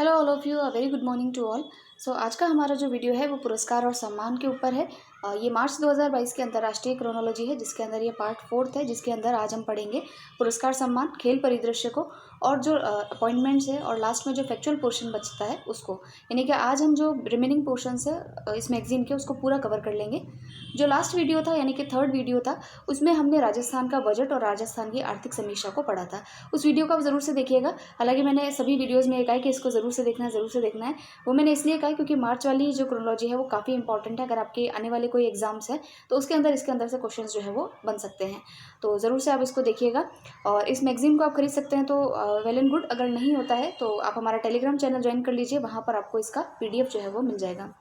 Hello all of you, very good morning to all. So आज का हमारा जो वीडियो है वो पुरस्कार और सम्मान के ऊपर है। ये मार्च 2022 की अंतर्राष्ट्रीय क्रोनोलॉजी है, जिसके अंदर ये पार्ट 4 है, जिसके अंदर आज हम पढ़ेंगे पुरस्कार सम्मान, खेल परिदृश्य को और जो अपॉइंटमेंट्स है और लास्ट में जो फैक्चुअल पोर्शन बचता है उसको। यानी कि आज हम जो रिमेनिंग पोर्शंस है इस मैगजीन के उसको पूरा कवर कर लेंगे। जो लास्ट वीडियो था यानी कि थर्ड वीडियो था, उसमें हमने राजस्थान का बजट और राजस्थान की आर्थिक समीक्षा को पढ़ा था। उस वीडियो को आप ज़रूर से देखिएगा। हालांकि मैंने सभी वीडियोज़ में कहा है कि इसको ज़रूर से देखना है, ज़रूर से देखना है। वो मैंने इसलिए कहा क्योंकि मार्च वाली जो क्रोनोलॉजी है वो काफ़ी इंपॉर्टेंट है। अगर आपके आने वाले कोई एग्जाम्स हैं तो उसके अंदर से क्वेश्चन जो है वो बन सकते हैं, तो ज़रूर से आप इसको देखिएगा। और इस मैगजीन को आप खरीद सकते हैं तो वेल एंड गुड। अगर नहीं होता है तो आप हमारा टेलीग्राम चैनल ज्वाइन कर लीजिए, वहाँ पर आपको इसका PDF जो है वो मिल जाएगा।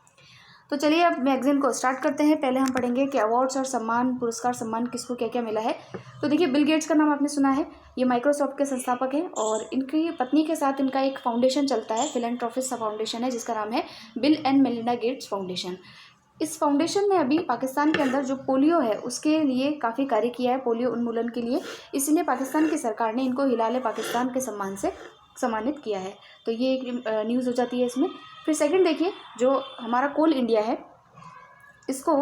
तो चलिए अब मैगजीन को स्टार्ट करते हैं। पहले हम पढ़ेंगे कि अवार्ड्स और सम्मान, पुरस्कार सम्मान किसको क्या क्या मिला है। तो देखिए, बिल गेट्स का नाम आपने सुना है। ये माइक्रोसॉफ्ट के संस्थापक हैं और इनकी पत्नी के साथ इनका एक फाउंडेशन चलता है, फिलैंथ्रोपिस्ट फाउंडेशन है, जिसका नाम है bill and Melinda Gates foundation. इस फाउंडेशन ने अभी पाकिस्तान के अंदर जो पोलियो है उसके लिए काफ़ी कार्य किया है, पोलियो उन्मूलन के लिए। इसलिए पाकिस्तान की सरकार ने इनको हिलाल पाकिस्तान के सम्मान से सम्मानित किया है। तो ये एक न्यूज़ हो जाती है इसमें। फिर सेकंड देखिए, जो हमारा कोल इंडिया है, इसको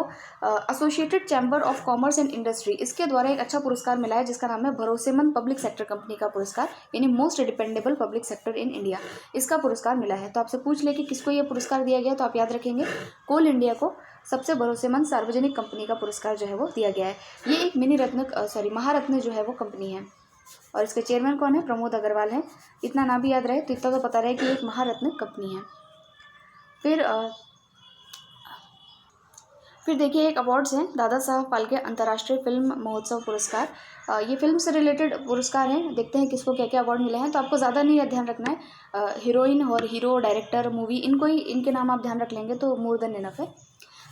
associated chamber of commerce and industry, इसके द्वारा एक अच्छा पुरस्कार मिला है, जिसका नाम है भरोसेमंद पब्लिक सेक्टर कंपनी का पुरस्कार, यानी most dependable public sector in India. इसका पुरस्कार मिला है। तो आपसे पूछ ले कि किसको ये पुरस्कार दिया गया, तो आप याद रखेंगे कोल इंडिया को सबसे भरोसेमंद सार्वजनिक कंपनी का पुरस्कार जो है वो दिया गया है। ये एक महारत्न जो है वो कंपनी है और इसके चेयरमैन कौन है? प्रमोद अग्रवाल है। इतना ना भी याद रहे तो इतना तो पता रहे कि एक महारत्न कंपनी है। फिर देखिए, एक अवार्ड्स हैं, दादा साहब फाल्के अंतर्राष्ट्रीय फिल्म महोत्सव पुरस्कार। ये फिल्म से रिलेटेड पुरस्कार हैं। देखते हैं किसको क्या क्या अवार्ड मिले हैं। तो आपको ज़्यादा नहीं ध्यान रखना है, हीरोइन और हीरो, डायरेक्टर, मूवी, इनके नाम आप ध्यान रख लेंगे तो मोर देन इनफ है।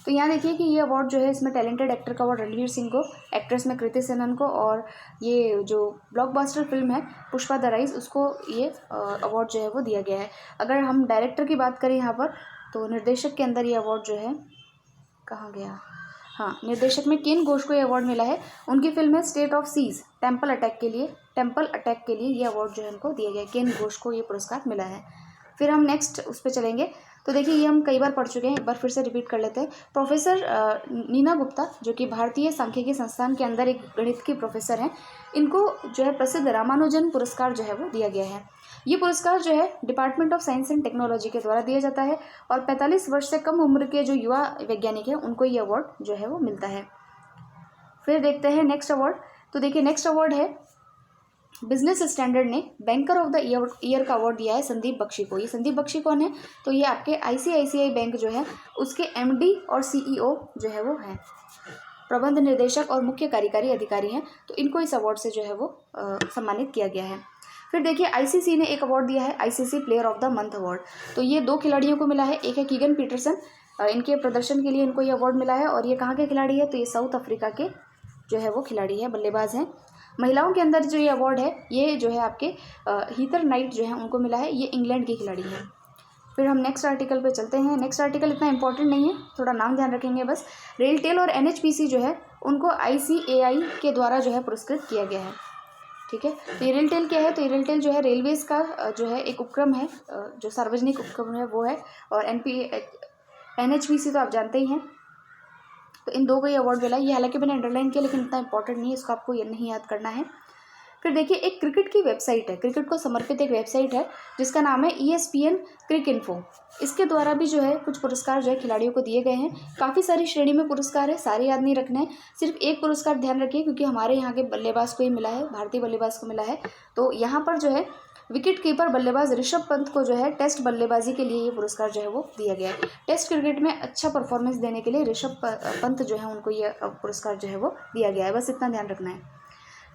तो यहाँ देखिए कि ये अवार्ड जो है, इसमें टैलेंटेड एक्टर का अवार्ड रणवीर सिंह को, एक्ट्रेस में कृति सेनन को, और ये जो ब्लॉकबस्टर फिल्म है पुष्पा द राइज, उसको ये अवार्ड जो है वो दिया गया है। अगर हम डायरेक्टर की बात करें यहाँ पर, तो निर्देशक के अंदर ये अवार्ड जो है, कहाँ गया, हाँ, निर्देशक में केन घोष को ये अवार्ड मिला है। उनकी फिल्म है state of siege, temple attack के लिए ये अवार्ड जो है उनको दिया गया है। केन घोष को ये पुरस्कार मिला है। फिर हम नेक्स्ट उस पर चलेंगे। तो देखिए, ये हम कई बार पढ़ चुके हैं, एक बार फिर से रिपीट कर लेते हैं। प्रोफेसर नीना गुप्ता, जो कि भारतीय सांख्यिकी संस्थान के अंदर एक गणित की प्रोफेसर हैं, इनको जो है प्रसिद्ध रामानुजन पुरस्कार जो है वो दिया गया है। ये पुरस्कार जो है department of science and technology के द्वारा दिया जाता है और 45 वर्ष से कम उम्र के जो युवा वैज्ञानिक हैं उनको ये अवार्ड जो है वो मिलता है। फिर देखते हैं नेक्स्ट अवार्ड। तो देखिए, नेक्स्ट अवार्ड है, बिजनेस स्टैंडर्ड ने बैंकर ऑफ द ईयर का अवार्ड दिया है संदीप बख्शी को। ये संदीप बख्शी कौन है? तो ये आपके ICICI बैंक जो है उसके MD और CEO जो है वो हैं, प्रबंध निर्देशक और मुख्य कार्यकारी अधिकारी हैं। तो इनको इस अवार्ड से जो है वो सम्मानित किया गया है। फिर देखिए, ICC ने एक अवार्ड दिया है, ICC player of the month award. तो ये 2 खिलाड़ियों को मिला है। एक है कीगन पीटरसन, इनके प्रदर्शन के लिए इनको ये अवार्ड मिला है। और ये कहाँ के खिलाड़ी है? तो ये साउथ अफ्रीका के जो है वो खिलाड़ी है, बल्लेबाज हैं। महिलाओं के अंदर जो ये अवार्ड है, ये जो है आपके हीथर नाइट जो है उनको मिला है। ये इंग्लैंड की खिलाड़ी है। फिर हम नेक्स्ट आर्टिकल पे चलते हैं। नेक्स्ट आर्टिकल इतना इंपॉर्टेंट नहीं है, थोड़ा नाम ध्यान रखेंगे बस। रेलटेल और NHPC जो है उनको ICAI के द्वारा जो है पुरस्कृत किया गया है। ठीक है, तो ये रेलटेल क्या है? तो ये रेलटेल जो है रेलवेज का जो है एक उपक्रम है, जो सार्वजनिक उपक्रम है वो है। और NHPC तो आप जानते ही हैं। तो इन 2 को ये अवार्ड मिला है। ये हालांकि मैंने अंडरलाइन किया, लेकिन इतना इंपॉर्टेंट नहीं है, इसको आपको ये नहीं याद करना है। फिर देखिए, एक क्रिकेट की वेबसाइट है, क्रिकेट को समर्पित एक वेबसाइट है, जिसका नाम है ESPN क्रिक इन्फो। इसके द्वारा भी जो है कुछ पुरस्कार जो है खिलाड़ियों को दिए गए हैं। काफ़ी सारी श्रेणी में पुरस्कार है, सारे याद नहीं रखने हैं, सिर्फ एक पुरस्कार ध्यान रखिए, क्योंकि हमारे यहाँ के बल्लेबाज को ही मिला है, भारतीय बल्लेबाज को मिला है। तो यहाँ पर जो है विकेट कीपर बल्लेबाज ऋषभ पंत को जो है टेस्ट बल्लेबाजी के लिए ये पुरस्कार जो है वो दिया गया है। टेस्ट क्रिकेट में अच्छा परफॉर्मेंस देने के लिए ऋषभ पंत जो है उनको ये पुरस्कार जो है वो दिया गया है, बस इतना ध्यान रखना है।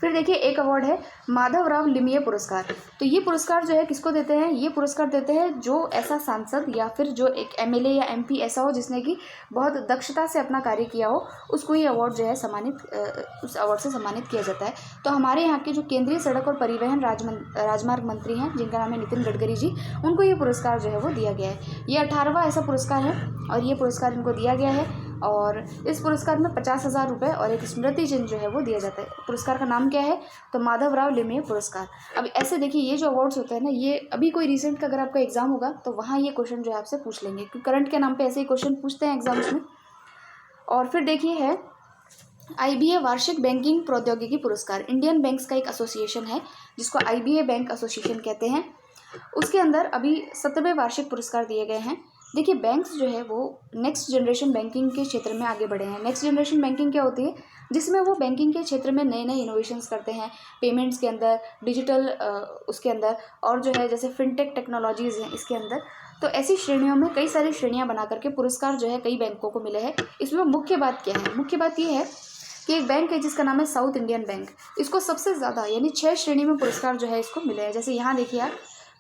फिर देखिए, एक अवार्ड है माधवराव लिमये पुरस्कार। तो ये पुरस्कार जो है किसको देते हैं? ये पुरस्कार देते हैं जो ऐसा सांसद या फिर जो एक MLA या MP ऐसा हो जिसने कि बहुत दक्षता से अपना कार्य किया हो, उसको ये अवार्ड जो है उस अवार्ड से सम्मानित किया जाता है। तो हमारे यहाँ के जो केंद्रीय सड़क और परिवहन राजमार्ग मंत्री हैं, जिनका नाम है नितिन गडकरी जी, उनको ये पुरस्कार जो है वो दिया गया है। ये 18वां ऐसा पुरस्कार है और ये पुरस्कार इनको दिया गया है। और इस पुरस्कार में 50,000 रुपये और एक स्मृति चिन्ह जो है वो दिया जाता है। पुरस्कार का नाम क्या है? तो माधवराव लिमये पुरस्कार। अब ऐसे देखिए, ये जो अवार्ड्स होते हैं ना, ये अभी कोई रिसेंट का अगर आपका एग्जाम होगा तो वहाँ ये क्वेश्चन जो है आपसे पूछ लेंगे, क्योंकि करंट के नाम पे ऐसे ही क्वेश्चन पूछते हैं एग्जाम्स में। और फिर देखिए है IBA वार्षिक बैंकिंग प्रौद्योगिकी पुरस्कार। इंडियन बैंक्स का एक एसोसिएशन है जिसको IBA बैंक एसोसिएशन कहते हैं। उसके अंदर अभी 17वें वार्षिक पुरस्कार दिए गए हैं। देखिए, बैंक्स जो है वो नेक्स्ट जनरेशन बैंकिंग के क्षेत्र में आगे बढ़े हैं। नेक्स्ट जनरेशन बैंकिंग क्या होती है? जिसमें वो बैंकिंग के क्षेत्र में नए नए इनोवेशंस करते हैं, पेमेंट्स के अंदर, डिजिटल उसके अंदर, और जो है जैसे फिनटेक टेक्नोलॉजीज़ हैं इसके अंदर। तो ऐसी श्रेणियों में कई सारी श्रेणियां बना करके पुरस्कार जो है कई बैंकों को मिले हैं। इसमें मुख्य बात क्या है? मुख्य बात ये है कि एक बैंक है जिसका नाम है साउथ इंडियन बैंक। इसको सबसे ज़्यादा यानी 6 श्रेणी में पुरस्कार जो है इसको मिले हैं। जैसे यहाँ देखिए आप,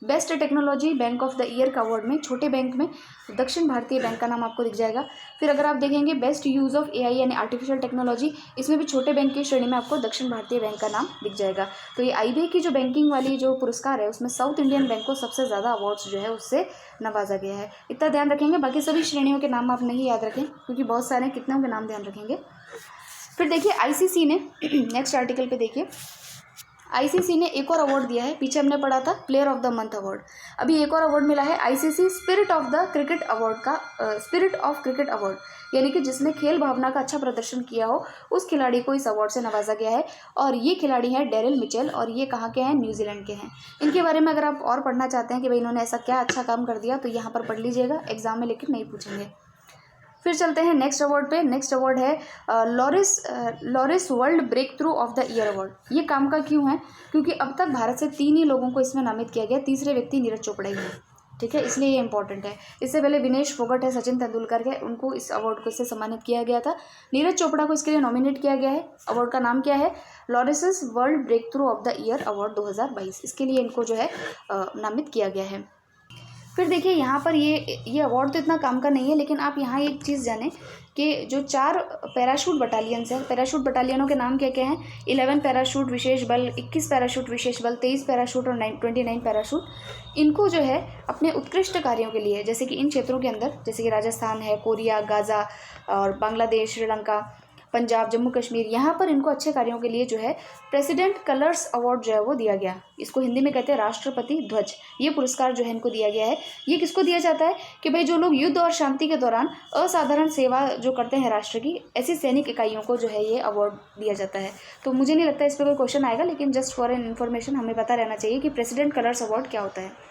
best technology bank of the year का अवार्ड में छोटे बैंक में दक्षिण भारतीय बैंक का नाम आपको दिख जाएगा। फिर अगर आप देखेंगे बेस्ट यूज़ ऑफ AI यानी आर्टिफिशियल टेक्नोलॉजी, इसमें भी छोटे बैंक की श्रेणी में आपको दक्षिण भारतीय बैंक का नाम दिख जाएगा। तो ये IBA की जो बैंकिंग वाली जो पुरस्कार है उसमें साउथ इंडियन बैंक को सबसे ज़्यादा अवार्ड्स जो है उससे नवाजा गया है। इतना ध्यान रखेंगे, बाकी सभी श्रेणियों के नाम आप नहीं याद रखें क्योंकि बहुत सारे कितनों के नाम ध्यान रखेंगे। फिर देखिए ICC ने नेक्स्ट आर्टिकल पे देखिए, ICC ने एक और अवार्ड दिया है। पीछे हमने पढ़ा था player of the month award, अभी एक और अवार्ड मिला है ICC spirit of the cricket award का। स्पिरिट ऑफ क्रिकेट अवार्ड यानी कि जिसने खेल भावना का अच्छा प्रदर्शन किया हो उस खिलाड़ी को इस अवार्ड से नवाजा गया है। और ये खिलाड़ी हैं डेरिल मिचेल, और ये कहाँ के हैं? न्यूजीलैंड के हैं। इनके बारे में अगर आप और पढ़ना चाहते हैं कि भाई इन्होंने ऐसा क्या अच्छा काम कर दिया, तो यहाँ पर पढ़ लीजिएगा, एग्जाम में लेकिन नहीं पूछेंगे। फिर चलते हैं नेक्स्ट अवार्ड पे। नेक्स्ट अवार्ड है Laureus world breakthrough of the year award. ये काम का क्यों है? क्योंकि अब तक भारत से 3 ही लोगों को इसमें नामित किया गया, तीसरे व्यक्ति नीरज चोपड़ा ही है। ठीक है, इसलिए ये इंपॉर्टेंट है। इससे पहले विनेश फोगट है, सचिन तेंदुलकर है, उनको इस अवार्ड को इससे सम्मानित किया गया था। नीरज चोपड़ा को इसके लिए नॉमिनेट किया गया है। अवार्ड का नाम क्या है? Laureus world breakthrough of the year award 2022। इसके लिए इनको जो है नामित किया गया है। फिर देखिए यहाँ पर ये अवार्ड तो इतना काम का नहीं है, लेकिन आप यहाँ एक चीज़ जानें कि जो 4 पैराशूट बटालियंस हैं, पैराशूट बटालियनों के नाम क्या क्या हैं? 11 पैराशूट विशेष बल, 21 पैराशूट विशेष बल, 23 पैराशूट और 29 पैराशूट। इनको जो है अपने उत्कृष्ट कार्यों के लिए, जैसे कि इन क्षेत्रों के अंदर, जैसे कि राजस्थान है, कोरिया, गाज़ा और बांग्लादेश, श्रीलंका, पंजाब, जम्मू कश्मीर, यहाँ पर इनको अच्छे कार्यों के लिए जो है प्रेसिडेंट कलर्स अवार्ड जो है वो दिया गया। इसको हिंदी में कहते हैं राष्ट्रपति ध्वज। ये पुरस्कार जो है इनको दिया गया है। ये किसको दिया जाता है? कि भाई जो लोग युद्ध और शांति के दौरान असाधारण सेवा जो करते हैं राष्ट्र की, ऐसी सैनिक इकाइयों को जो है ये अवार्ड दिया जाता है। तो मुझे नहीं लगता इस पर कोई क्वेश्चन आएगा, लेकिन जस्ट फॉर एन इन्फॉर्मेशन हमें पता रहना चाहिए कि प्रेसिडेंट कलर्स अवार्ड क्या होता है।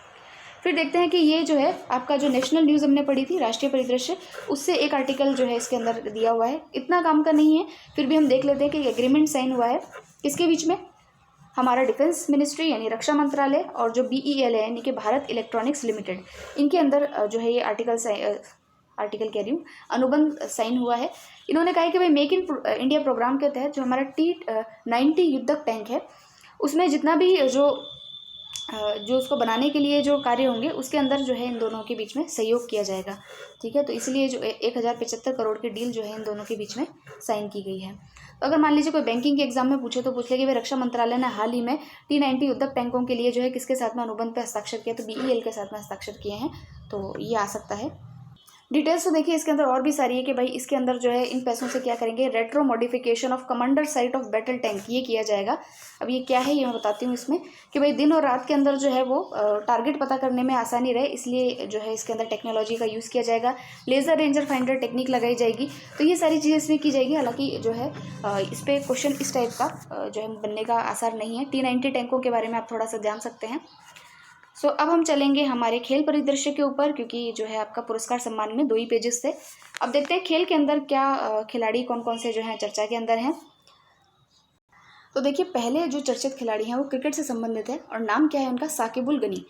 फिर देखते हैं कि ये जो है आपका जो नेशनल न्यूज़ हमने पढ़ी थी, राष्ट्रीय परिदृश्य, उससे एक आर्टिकल जो है इसके अंदर दिया हुआ है। इतना काम का नहीं है, फिर भी हम देख लेते हैं कि एग्रीमेंट साइन हुआ है किसके बीच में? हमारा डिफेंस मिनिस्ट्री यानी रक्षा मंत्रालय और जो BEL है यानी कि भारत इलेक्ट्रॉनिक्स लिमिटेड, इनके अंदर जो है ये आर्टिकल कह रही हूँ, अनुबंध साइन हुआ है। इन्होंने कहा है कि भाई मेक इन इंडिया प्रोग्राम के तहत जो हमारा T-90 युद्धक टैंक है, उसमें जितना भी जो उसको बनाने के लिए जो कार्य होंगे उसके अंदर जो है इन दोनों के बीच में सहयोग किया जाएगा। ठीक है, तो इसलिए जो 1075 करोड़ की डील जो है इन दोनों के बीच में साइन की गई है। तो अगर मान लीजिए कोई बैंकिंग के एग्जाम में पूछे तो पूछ ले कि भाई रक्षा मंत्रालय ने हाल ही में T-90 युद्धक टैंकों के लिए जो है किसके साथ में अनुबंध पर हस्ताक्षर किया? तो BEL के साथ में हस्ताक्षर किए हैं। तो ये आ सकता है। डिटेल्स तो देखिए इसके अंदर और भी सारी है कि भाई इसके अंदर जो है इन पैसों से क्या करेंगे? Retro modification of commander site of battle tank, ये किया जाएगा। अब ये क्या है ये मैं बताती हूँ इसमें, कि भाई दिन और रात के अंदर जो है वो टारगेट पता करने में आसानी रहे, इसलिए जो है इसके अंदर टेक्नोलॉजी का यूज़ किया जाएगा। लेज़र रेंजर फाइंडर टेक्निक लगाई जाएगी। तो ये सारी चीज़ें इसमें की जाएगी। हालांकि जो है इस पर क्वेश्चन इस टाइप का जो है बनने का आसार नहीं है। T-90 टैंकों के बारे में आप थोड़ा सा जान सकते हैं। सो अब हम चलेंगे हमारे खेल परिदृश्य के ऊपर, क्योंकि जो है आपका पुरस्कार सम्मान में 2 ही पेजेस थे। अब देखते हैं खेल के अंदर क्या खिलाड़ी कौन कौन से जो हैं चर्चा के अंदर हैं। तो देखिए पहले जो चर्चित खिलाड़ी हैं वो क्रिकेट से संबंधित है और नाम क्या है उनका? साकिब उल गनी।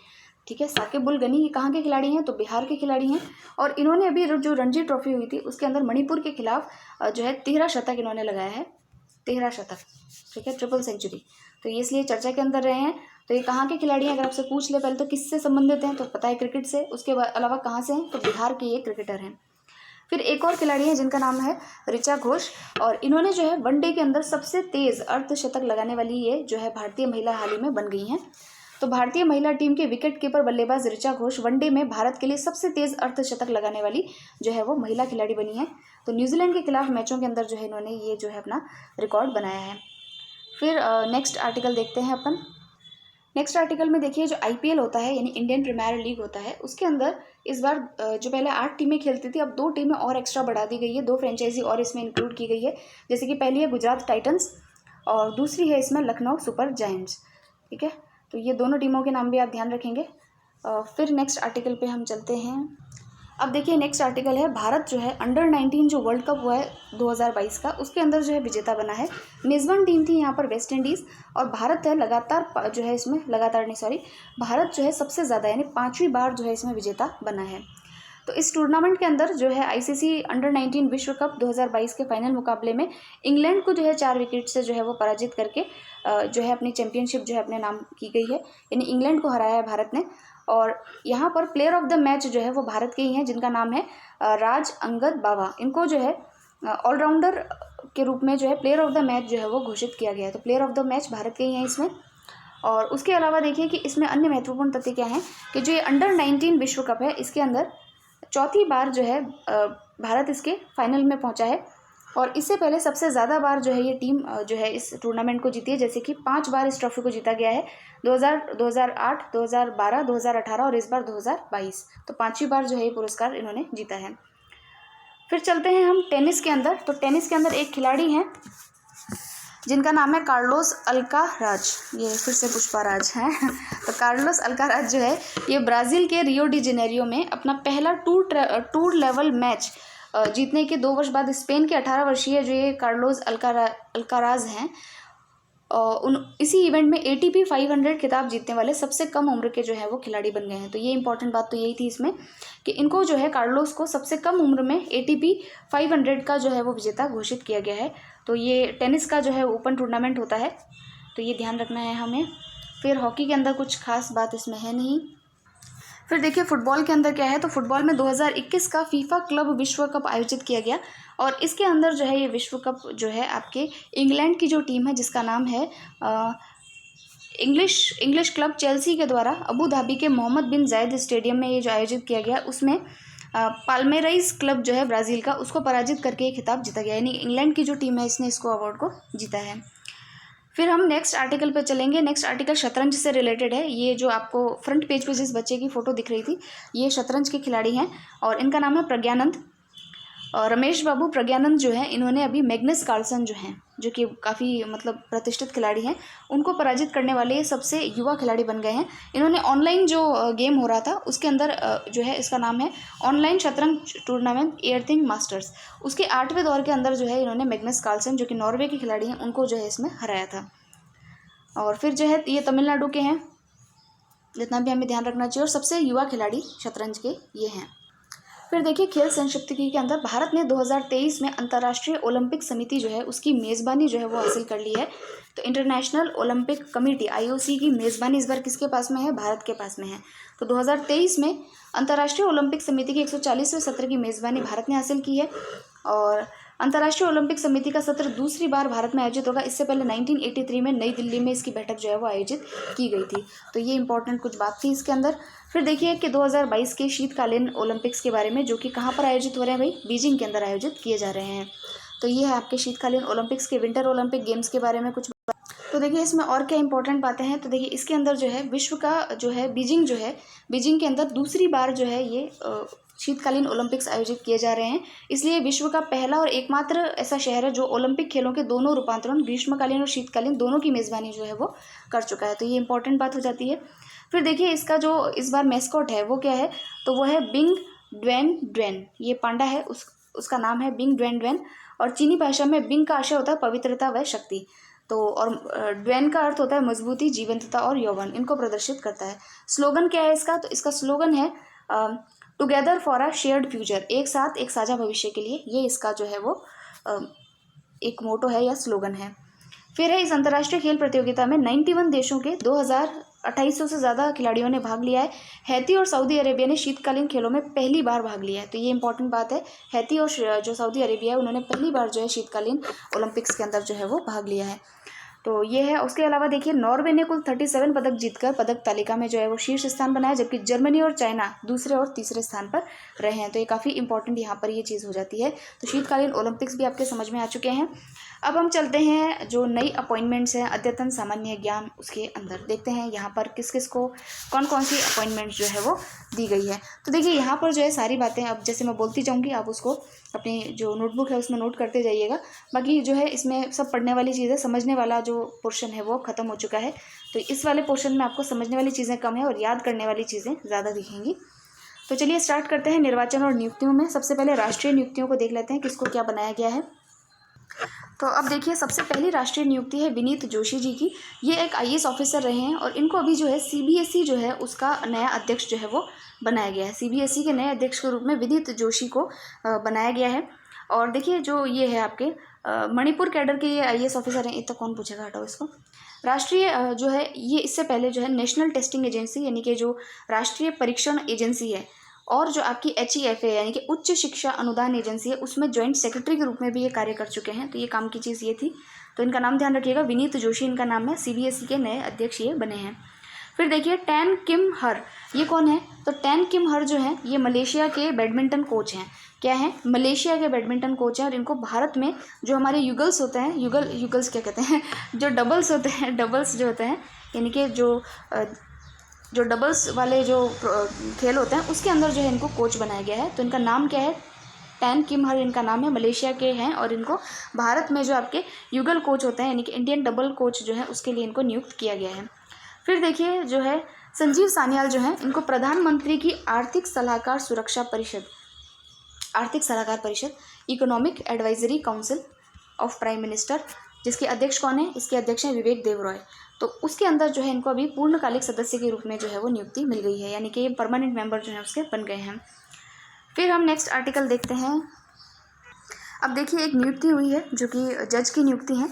ठीक है, साकिब उल गनी ये कहाँ के खिलाड़ी हैं? तो बिहार के खिलाड़ी हैं। और इन्होंने अभी जो रणजी ट्रॉफी हुई थी उसके अंदर मणिपुर के खिलाफ जो है 13 शतक इन्होंने लगाया है, 13 शतक। ठीक है, ट्रिपल सेंचुरी। तो ये इसलिए चर्चा के अंदर रहे हैं। तो ये कहाँ के खिलाड़ी हैं? अगर आपसे पूछ ले पहले तो किससे संबंधित हैं, तो पता है क्रिकेट से। उसके अलावा कहाँ से हैं? तो बिहार के ये क्रिकेटर हैं। फिर एक और खिलाड़ी हैं जिनका नाम है ऋचा घोष, और इन्होंने जो है वनडे के अंदर सबसे तेज़ अर्धशतक लगाने वाली ये जो है भारतीय महिला हाल ही में बन गई हैं। तो भारतीय महिला टीम के विकेट कीपर बल्लेबाज ऋचा घोष वनडे में भारत के लिए सबसे तेज अर्धशतक लगाने वाली जो है वो महिला खिलाड़ी बनी है। तो न्यूजीलैंड के खिलाफ मैचों के अंदर जो है इन्होंने ये जो है अपना रिकॉर्ड बनाया है। फिर नेक्स्ट आर्टिकल देखते हैं अपन। नेक्स्ट आर्टिकल में देखिए, जो IPL होता है यानी इंडियन प्रीमियर लीग होता है, उसके अंदर इस बार जो पहले 8 टीमें खेलती थी, अब 2 टीमें और एक्स्ट्रा बढ़ा दी गई है, 2 फ्रेंचाइजी और इसमें इंक्लूड की गई है। जैसे कि पहली है गुजरात टाइटंस और दूसरी है इसमें लखनऊ सुपर जायंट्स। ठीक है, तो ये दोनों टीमों के नाम भी आप ध्यान रखेंगे। फिर नेक्स्ट आर्टिकल पे हम चलते हैं। अब देखिए नेक्स्ट आर्टिकल है, भारत जो है अंडर-19 जो वर्ल्ड कप हुआ है 2022 का, उसके अंदर जो है विजेता बना है। मेज़बान टीम थी यहाँ पर वेस्ट इंडीज़ और भारत है लगातार जो है इसमें भारत जो है सबसे ज़्यादा यानी 5वीं बार जो है इसमें विजेता बना है। तो इस टूर्नामेंट के अंदर जो है ICC अंडर-19 विश्व कप 2022 के फाइनल मुकाबले में इंग्लैंड को जो है 4 विकेट से जो है वो पराजित करके जो है अपनी चैंपियनशिप जो है अपने नाम की गई है, यानी इंग्लैंड को हराया है भारत ने। और यहाँ पर प्लेयर ऑफ द मैच जो है वो भारत के ही हैं, जिनका नाम है राज अंगद बावा। इनको जो है ऑलराउंडर के रूप में जो है प्लेयर ऑफ द मैच जो है वो घोषित किया गया है। तो player of the match Bharat के ही हैं इसमें। और उसके अलावा देखिए कि इसमें अन्य महत्वपूर्ण तथ्य क्या हैं कि जो ये अंडर-19 विश्व कप है, इसके अंदर 4थी बार जो है भारत इसके फाइनल में पहुंचा है। और इससे पहले सबसे ज़्यादा बार जो है ये टीम जो है इस टूर्नामेंट को जीती है, जैसे कि 5 बार इस ट्रॉफी को जीता गया है, 2008, 2012, 2018 और इस बार 2022। तो 5वीं बार जो है ये पुरस्कार इन्होंने जीता है। फिर चलते हैं हम टेनिस के अंदर। तो टेनिस के अंदर एक खिलाड़ी हैं जिनका नाम है कार्लोस अल्काराज। ये फिर से पुष्पाराज हैं। तो कार्लोस अल्काराज जो है ये ब्राज़ील के रियो डी जेनेरियो में अपना पहला टूर लेवल मैच जीतने के 2 वर्ष बाद स्पेन के 18 वर्षीय जो ये कार्लोस अल्काराज हैं इसी इवेंट में ATP 500 खिताब जीतने वाले सबसे कम उम्र के जो है वो खिलाड़ी बन गए हैं। तो ये इंपॉर्टेंट बात तो यही थी इसमें कि इनको जो है कार्लोस को सबसे कम उम्र में ATP 500 का जो है वो विजेता घोषित किया गया है। तो ये टेनिस का जो है ओपन टूर्नामेंट होता है, तो ये ध्यान रखना है हमें। फिर हॉकी के अंदर कुछ खास बात इसमें है नहीं। फिर देखिए फुटबॉल के अंदर क्या है, तो फुटबॉल में 2021 का फीफा क्लब विश्व कप आयोजित किया गया और इसके अंदर जो है ये विश्व कप जो है आपके इंग्लैंड की जो टीम है जिसका नाम है इंग्लिश क्लब चेल्सी के द्वारा अबू धाबी के मोहम्मद बिन जायद स्टेडियम में ये जो आयोजित किया गया, उसमें पाल्मेराइज क्लब जो है ब्राज़ील का, उसको पराजित करके ये खिताब जीता गया, यानी इंग्लैंड की जो टीम है इसने इसको अवार्ड को जीता है। फिर हम नेक्स्ट आर्टिकल पे चलेंगे। नेक्स्ट आर्टिकल शतरंज से रिलेटेड है। ये जो आपको फ्रंट पेज पे जिस बच्चे की फ़ोटो दिख रही थी, ये शतरंज के खिलाड़ी हैं और इनका नाम है प्रज्ञानंद। और रमेश बाबू प्रज्ञानंद जो हैं, इन्होंने अभी मैग्नस कार्लसन जो हैं, जो कि काफ़ी मतलब प्रतिष्ठित खिलाड़ी हैं, उनको पराजित करने वाले सबसे युवा खिलाड़ी बन गए हैं। इन्होंने ऑनलाइन जो गेम हो रहा था उसके अंदर जो है इसका नाम है ऑनलाइन शतरंज टूर्नामेंट एयरथिंग मास्टर्स, उसके 8वें दौर के अंदर जो है इन्होंने मैग्नस कार्लसन जो कि नॉर्वे के खिलाड़ी हैं उनको जो है इसमें हराया था। और फिर जो है ये तमिलनाडु के हैं, जितना भी हमें ध्यान रखना चाहिए, और सबसे युवा खिलाड़ी शतरंज के ये हैं। फिर देखिए खेल संक्षिप्तकी के अंदर भारत ने 2023 में अंतर्राष्ट्रीय ओलंपिक समिति जो है उसकी मेज़बानी जो है वो हासिल कर ली है। तो इंटरनेशनल ओलंपिक कमेटी IOC की मेज़बानी इस बार किसके पास में है? भारत के पास में है। तो 2023 में अंतर्राष्ट्रीय ओलंपिक समिति के 140वें सत्र की मेज़बानी भारत ने हासिल की है और अंतर्राष्ट्रीय ओलंपिक समिति का सत्र दूसरी बार भारत में आयोजित होगा। इससे पहले 1983 में नई दिल्ली में इसकी बैठक जो है वो आयोजित की गई थी। तो ये इंपॉर्टेंट कुछ बात थी इसके अंदर। फिर देखिए कि 2022 के शीतकालीन ओलंपिक्स के बारे में, जो कि कहाँ पर आयोजित हो रहे हैं भाई? बीजिंग के अंदर आयोजित किए जा रहे हैं। तो ये है आपके शीतकालीन ओलंपिक्स के विंटर ओलंपिक गेम्स के बारे में कुछ। तो देखिए इसमें और क्या इंपॉर्टेंट बातें हैं। तो देखिए इसके अंदर जो है विश्व का जो है बीजिंग के अंदर दूसरी बार जो है ये शीतकालीन ओलंपिक्स आयोजित किए जा रहे हैं। इसलिए विश्व का पहला और एकमात्र ऐसा शहर है जो ओलंपिक खेलों के दोनों रूपांतरण, ग्रीष्मकालीन और शीतकालीन दोनों की मेज़बानी जो है वो कर चुका है। तो ये इंपॉर्टेंट बात हो जाती है। फिर देखिए इसका जो इस बार मैस्कॉट है वो क्या है? तो वो है बिंग ड्वेन ड्वेन। ये पांडा है, उसका नाम है बिंग ड्वेन ड्वेन। और चीनी भाषा में बिंग का आशय होता है पवित्रता व शक्ति, तो और ड्वेन का अर्थ होता है मजबूती, जीवंतता और यौवन, इनको प्रदर्शित करता है। स्लोगन क्या है इसका? तो इसका स्लोगन है together for a shared future, एक साथ एक साझा भविष्य के लिए। ये इसका जो है वो एक मोटो है या स्लोगन है। फिर है इस अंतर्राष्ट्रीय खेल प्रतियोगिता में 91 देशों के 2800 से ज़्यादा खिलाड़ियों ने भाग लिया है। हैती और सऊदी अरेबिया ने शीतकालीन खेलों में पहली बार भाग लिया है। तो ये इंपॉर्टेंट बात है। हैती और जो सऊदी अरेबिया है उन्होंने पहली बार जो है शीतकालीन ओलंपिक्स के अंदर जो है वो भाग लिया है। तो ये है। उसके अलावा देखिए नॉर्वे ने कुल 37 पदक जीतकर पदक तालिका में जो है वो शीर्ष स्थान बनाया, जबकि जर्मनी और चाइना दूसरे और तीसरे स्थान पर रहे हैं। तो ये काफ़ी इंपॉर्टेंट यहाँ पर ये चीज़ हो जाती है। तो शीतकालीन ओलंपिक्स भी आपके समझ में आ चुके हैं। अब हम चलते हैं जो नई अपॉइंटमेंट्स हैं अद्यतन सामान्य ज्ञान उसके अंदर, देखते हैं यहाँ पर किस किस को कौन कौन सी अपॉइंटमेंट्स जो है वो दी गई है। तो देखिए यहाँ पर जो है सारी बातें अब जैसे मैं बोलती जाऊँगी, आप उसको अपनी जो नोटबुक है उसमें नोट करते जाइएगा। बाकी जो है इसमें सब पढ़ने वाली चीज़ें, समझने वाला जो पोर्शन है वो ख़त्म हो चुका है। तो इस वाले पोर्शन में आपको समझने वाली चीज़ें कम है और याद करने वाली चीज़ें ज़्यादा दिखेंगी। तो चलिए स्टार्ट करते हैं निर्वाचन और नियुक्तियों में। सबसे पहले राष्ट्रीय नियुक्तियों को देख लेते हैं किसको क्या बनाया गया है। तो अब देखिए सबसे पहली राष्ट्रीय नियुक्ति है विनीत जोशी जी की। ये एक आईएएस ऑफिसर रहे हैं और इनको अभी जो है सीबीएसई जो है उसका नया अध्यक्ष जो है वो बनाया गया है। सीबीएसई के नए अध्यक्ष के रूप में विनीत जोशी को बनाया गया है। और देखिए जो ये है आपके मणिपुर कैडर के ये आईएएस ऑफिसर हैं। इतना कौन पूछेगा, हटाओ इसको। राष्ट्रीय जो है ये इससे पहले जो है नेशनल टेस्टिंग एजेंसी यानी कि जो राष्ट्रीय परीक्षण एजेंसी है, और जो आपकी HEFA यानी कि उच्च शिक्षा अनुदान एजेंसी है, उसमें जॉइंट सेक्रेटरी के रूप में भी ये कार्य कर चुके हैं। तो ये काम की चीज़ ये थी। तो इनका नाम ध्यान रखिएगा, विनीत जोशी इनका नाम है। सीबीएसई के नए अध्यक्ष ये बने हैं। फिर देखिए टैन किम हर, ये कौन है? तो टैन किम हर जो है ये मलेशिया के बैडमिंटन कोच हैं। क्या है? मलेशिया के बैडमिंटन कोच हैं। और इनको भारत में जो हमारे युगल्स होते हैं, युगल्स क्या कहते हैं, जो डबल्स होते हैं, डबल्स जो होते हैं यानी कि जो डबल्स वाले जो खेल होते हैं उसके अंदर जो है इनको कोच बनाया गया है। तो इनका नाम क्या है? टैन किम हर इनका नाम है, मलेशिया के हैं। और इनको भारत में जो आपके युगल कोच होते हैं यानी कि इंडियन डबल कोच जो है उसके लिए इनको नियुक्त किया गया है। फिर देखिए जो है संजीव सान्याल जो है इनको प्रधानमंत्री की आर्थिक सलाहकार परिषद economic advisory council of prime minister, जिसके अध्यक्ष कौन है? इसके अध्यक्ष हैं विवेक देबरॉय। तो उसके अंदर जो है इनको अभी पूर्णकालिक सदस्य के रूप में जो है वो नियुक्ति मिल गई है, यानी कि ये परमानेंट मेंबर जो है उसके बन गए हैं। फिर हम नेक्स्ट आर्टिकल देखते हैं। अब देखिए एक नियुक्ति हुई है जो कि जज की नियुक्ति है।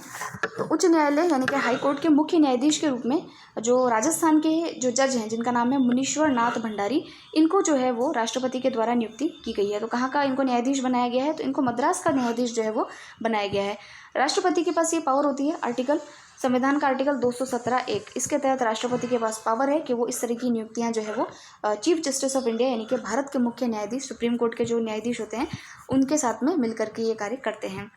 तो उच्च न्यायालय यानी कि हाई कोर्ट के मुख्य न्यायाधीश के रूप में जो राजस्थान के जो जज हैं जिनका नाम है मुनीश्वर नाथ भंडारी, इनको जो है वो राष्ट्रपति के द्वारा नियुक्ति की गई है। तो कहाँ का इनको न्यायाधीश बनाया गया है? तो इनको मद्रास का न्यायाधीश जो है वो बनाया गया है। राष्ट्रपति के पास ये पावर होती है, संविधान का आर्टिकल 217(1) इसके तहत राष्ट्रपति के पास पावर है कि वो इस तरह की नियुक्तियां जो है वो चीफ जस्टिस ऑफ इंडिया यानी कि भारत के मुख्य न्यायाधीश, सुप्रीम कोर्ट के जो न्यायाधीश होते हैं उनके साथ में मिलकर के ये कार्य करते हैं।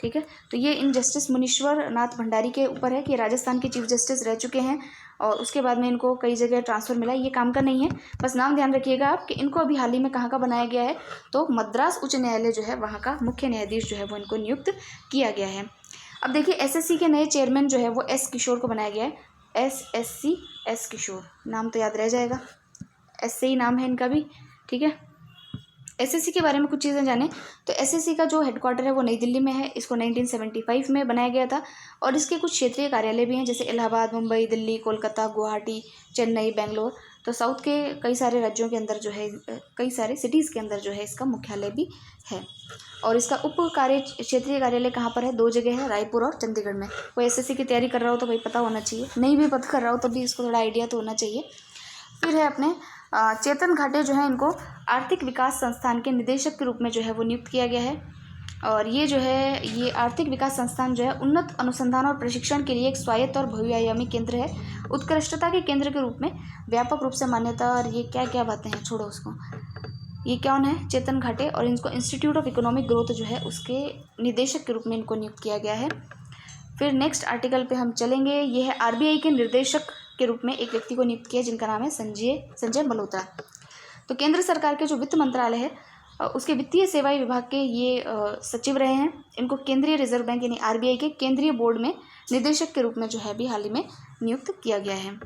ठीक है, तो ये इन जस्टिस मुनीश्वर नाथ भंडारी के ऊपर है कि राजस्थान के चीफ जस्टिस रह चुके हैं और उसके बाद में इनको कई जगह ट्रांसफ़र मिला। ये काम का नहीं है, बस नाम ध्यान रखिएगा आप कि इनको अभी हाल ही में कहाँ का बनाया गया है? तो मद्रास उच्च न्यायालय जो है वहाँ का मुख्य न्यायाधीश जो है वो इनको नियुक्त किया गया है। अब देखिए एसएससी के नए चेयरमैन जो है वो एस किशोर को बनाया गया है। एस किशोर, नाम तो याद रह जाएगा, एस से ही नाम है इनका भी। ठीक है, एसएससी के बारे में कुछ चीज़ें जानें। तो एसएससी का जो हेडक्वार्टर है वो नई दिल्ली में है। इसको 1975 में बनाया गया था और इसके कुछ क्षेत्रीय कार्यालय भी हैं जैसे इलाहाबाद, मुंबई, दिल्ली, कोलकाता, गुवाहाटी, चेन्नई, बेंगलोर। तो साउथ के कई सारे राज्यों के अंदर जो है, कई सारे सिटीज़ के अंदर जो है इसका मुख्यालय भी है। और इसका क्षेत्रीय कार्यालय कहाँ पर है? 2 जगह है, रायपुर और चंडीगढ़ में। कोई एसएससी की तैयारी कर रहा हो तो भाई पता होना चाहिए, नहीं भी पता कर रहा हो तो भी इसको थोड़ा आइडिया तो होना चाहिए। फिर है अपने चेतन घाटे जो है इनको आर्थिक विकास संस्थान के निदेशक के रूप में जो है वो नियुक्त किया गया है। और ये जो है ये आर्थिक विकास संस्थान जो है उन्नत अनुसंधान और प्रशिक्षण के लिए एक स्वायत्त और बहुआयामी केंद्र है, उत्कृष्टता के केंद्र के रूप में व्यापक रूप से मान्यता। और ये क्या क्या बातें हैं, छोड़ो उसको। ये कौन है? चेतन घाटे। और इनको इंस्टीट्यूट ऑफ इकोनॉमिक ग्रोथ जो है उसके निदेशक के रूप में इनको नियुक्त किया गया है। फिर नेक्स्ट आर्टिकल पे हम चलेंगे। ये है आरबीआई के निर्देशक के रूप में एक व्यक्ति को नियुक्त किया जिनका नाम है संजय मल्होत्रा। तो केंद्र सरकार के जो वित्त मंत्रालय है उसके वित्तीय सेवाएं विभाग के ये सचिव रहे हैं। इनको केंद्रीय रिजर्व बैंक यानी आरबीआई के केंद्रीय बोर्ड में निदेशक के रूप में जो है अभी हाल ही में नियुक्त किया गया है।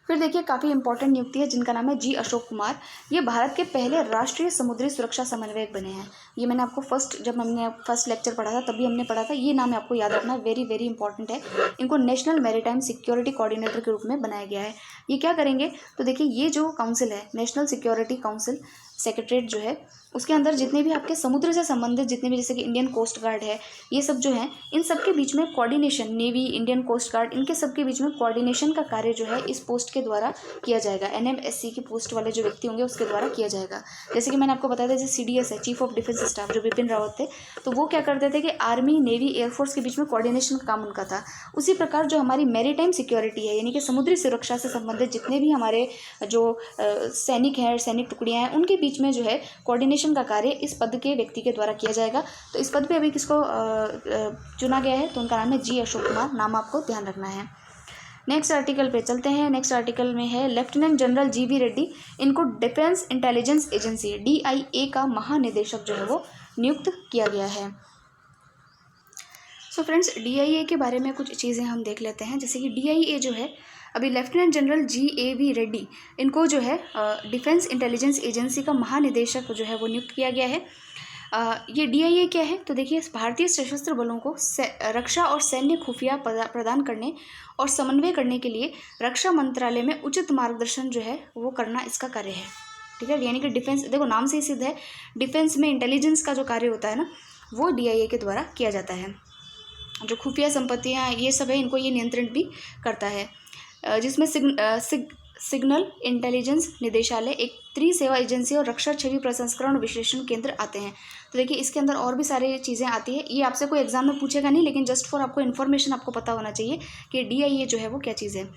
फिर देखिए काफ़ी इंपॉर्टेंट नियुक्ति है जिनका नाम है जी अशोक कुमार। ये भारत के पहले राष्ट्रीय समुद्री सुरक्षा समन्वयक बने हैं। ये मैंने आपको जब हमने फर्स्ट लेक्चर पढ़ा था तभी हमने पढ़ा था। ये नाम आपको याद रखना, वेरी वेरी इंपॉर्टेंट है। इनको नेशनल मैरीटाइम सिक्योरिटी कोऑर्डिनेटर के रूप में बनाया गया है। ये क्या करेंगे? तो देखिए ये जो काउंसिल है नेशनल सिक्योरिटी काउंसिल, सेक्रेटरीट जो है उसके अंदर जितने भी आपके समुद्र से संबंधित जितने भी, जैसे कि इंडियन कोस्ट गार्ड है, ये सब जो है, इन सब के बीच में coordination, navy, Indian coast guard, इनके सब के बीच में कोऑर्डिनेशन का कार्य जो है इस पोस्ट के द्वारा किया जाएगा। NMSC की पोस्ट वाले जो व्यक्ति होंगे उसके द्वारा किया जाएगा। जैसे कि मैंने आपको बताया था, जैसे CDS है, चीफ ऑफ डिफेंस स्टाफ, जो बिपिन रावत थे, तो वो क्या करते थे कि आर्मी, नेवी, एयरफोर्स के बीच में कोऑर्डिनेशन का काम उनका था। उसी प्रकार जो हमारी मैरीटाइम सिक्योरिटी है, यानी कि समुद्री सुरक्षा से संबंधित जितने भी हमारे जो सैनिक हैं, सैनिक टुकड़ियाँ हैं, उनके बीच में जो है कोऑर्डिनेशन का कार्य इस पद के व्यक्ति के द्वारा किया जाएगा। तो इस पद पे अभी किसको चुना गया है, तो उनका नाम है G. अशोक कुमार, नाम आपको ध्यान रखना है। नेक्स्ट आर्टिकल पे चलते हैं। नेक्स्ट आर्टिकल में है लेफ्टिनेंट जनरल GV रेड्डी, इनको डिफेंस इंटेलिजेंस एजेंसी DIA का महानिदेशक जो है वो नियुक्त किया गया है। सो फ्रेंड्स, DIA के बारे में कुछ चीज़ें हम देख लेते हैं। जैसे कि DIA जो है, अभी लेफ्टिनेंट जनरल GAV रेड्डी, इनको जो है डिफेंस इंटेलिजेंस एजेंसी का महानिदेशक जो है वो नियुक्त किया गया है। ये DIA क्या है, तो देखिए, भारतीय सशस्त्र बलों को रक्षा और सैन्य खुफिया प्रदान करने और समन्वय करने के लिए रक्षा मंत्रालय में उचित मार्गदर्शन जो है वो करना इसका कार्य है। ठीक है, यानी कि डिफेंस, देखो नाम से ही सिद्ध है, डिफेंस में इंटेलिजेंस का जो कार्य होता है ना, वो DIA के द्वारा किया जाता है। जो खुफिया संपत्तियाँ ये सब है, इनको ये नियंत्रण भी करता है। जिसमें सिग्नल इंटेलिजेंस निदेशालय, एक त्रिसेवा एजेंसी और रक्षा छवि प्रसंस्करण और विश्लेषण केंद्र आते हैं। तो देखिए, इसके अंदर और भी सारी चीज़ें आती है। ये आपसे कोई एग्जाम में पूछेगा नहीं, लेकिन जस्ट फॉर आपको इन्फॉर्मेशन आपको पता होना चाहिए कि DIA जो है वो क्या चीज़ है।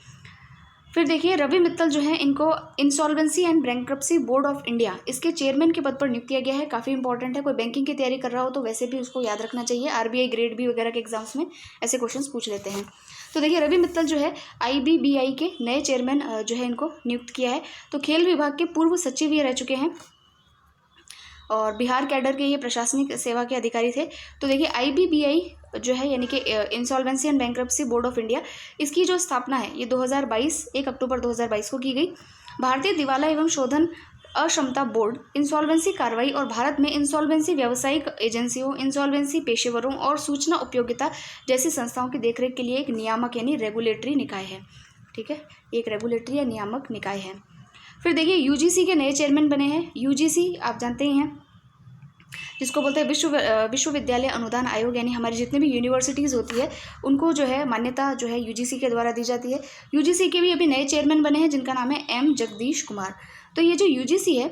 फिर देखिए, रवि मित्तल जो है, इनको insolvency and bankruptcy board of India, इसके चेयरमैन के पद पर नियुक्त किया गया है। काफ़ी इंपॉर्टेंट है, कोई बैंकिंग की तैयारी कर रहा हो तो वैसे भी उसको याद रखना चाहिए। RBI ग्रेड B वगैरह के एग्जाम्स में ऐसे क्वेश्चंस पूछ लेते हैं। तो देखिए, रवि मित्तल जो है IBBI के नए चेयरमैन जो है इनको नियुक्त किया है। तो खेल विभाग के पूर्व सचिव ये रह चुके हैं और बिहार कैडर के ये प्रशासनिक सेवा के अधिकारी थे। तो देखिए, IBBI जो है, यानी कि insolvency and bankruptcy board of India, इसकी जो स्थापना है ये 1 अक्टूबर 2022 को की गई। भारतीय दिवाला एवं शोधन अक्षमता बोर्ड इंसॉल्वेंसी कार्रवाई और भारत में इंसॉल्वेंसी व्यावसायिक एजेंसियों, इंसॉल्वेंसी पेशेवरों और सूचना उपयोगिता जैसी संस्थाओं की देखरेख के लिए एक नियामक यानी रेगुलेटरी निकाय है। ठीक है, एक रेगुलेटरी या नियामक निकाय है। फिर देखिए, UGC के नए चेयरमैन बने हैं। UGC आप जानते ही हैं, जिसको बोलते हैं विश्वविद्यालय अनुदान आयोग, यानी हमारी जितनी भी यूनिवर्सिटीज़ होती है उनको जो है मान्यता जो है UGC के द्वारा दी जाती है। UGC के भी अभी नए चेयरमैन बने हैं, जिनका नाम है M जगदीश कुमार। तो ये जो UGC है,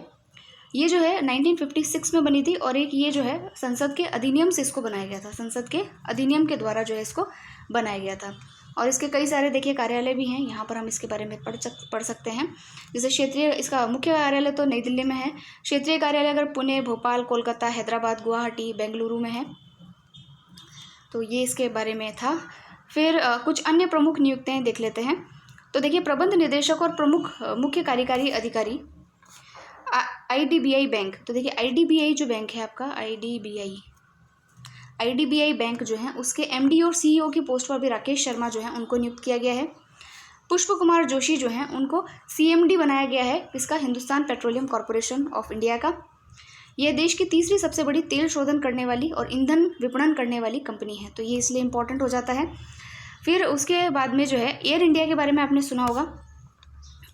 ये जो है 1956 में बनी थी और एक ये जो है संसद के अधिनियम से इसको बनाया गया था। संसद के अधिनियम के द्वारा जो है इसको बनाया गया था। और इसके कई सारे देखिए कार्यालय भी हैं, यहाँ पर हम इसके बारे में पढ़ सकते हैं। जैसे क्षेत्रीय, इसका मुख्य कार्यालय तो नई दिल्ली में है। क्षेत्रीय कार्यालय अगर पुणे, भोपाल, कोलकाता, हैदराबाद, गुवाहाटी, बेंगलुरु में है। तो ये इसके बारे में था। फिर कुछ अन्य प्रमुख नियुक्तियाँ देख लेते हैं। तो देखिए, प्रबंध निदेशक और प्रमुख मुख्य कार्यकारी अधिकारी IDBI बैंक। तो देखिए, IDBI जो बैंक है आपका, IDBI बैंक जो है उसके MD और CEO की पोस्ट पर भी राकेश शर्मा जो है उनको नियुक्त किया गया है। पुष्प कुमार जोशी जो हैं उनको CMD बनाया गया है, इसका Hindustan petroleum corporation of India का। यह देश की तीसरी सबसे बड़ी तेल शोधन करने वाली और ईंधन विपणन करने वाली कंपनी है, तो ये इसलिए इंपॉर्टेंट हो जाता है। फिर उसके बाद में जो है एयर इंडिया के बारे में आपने सुना होगा।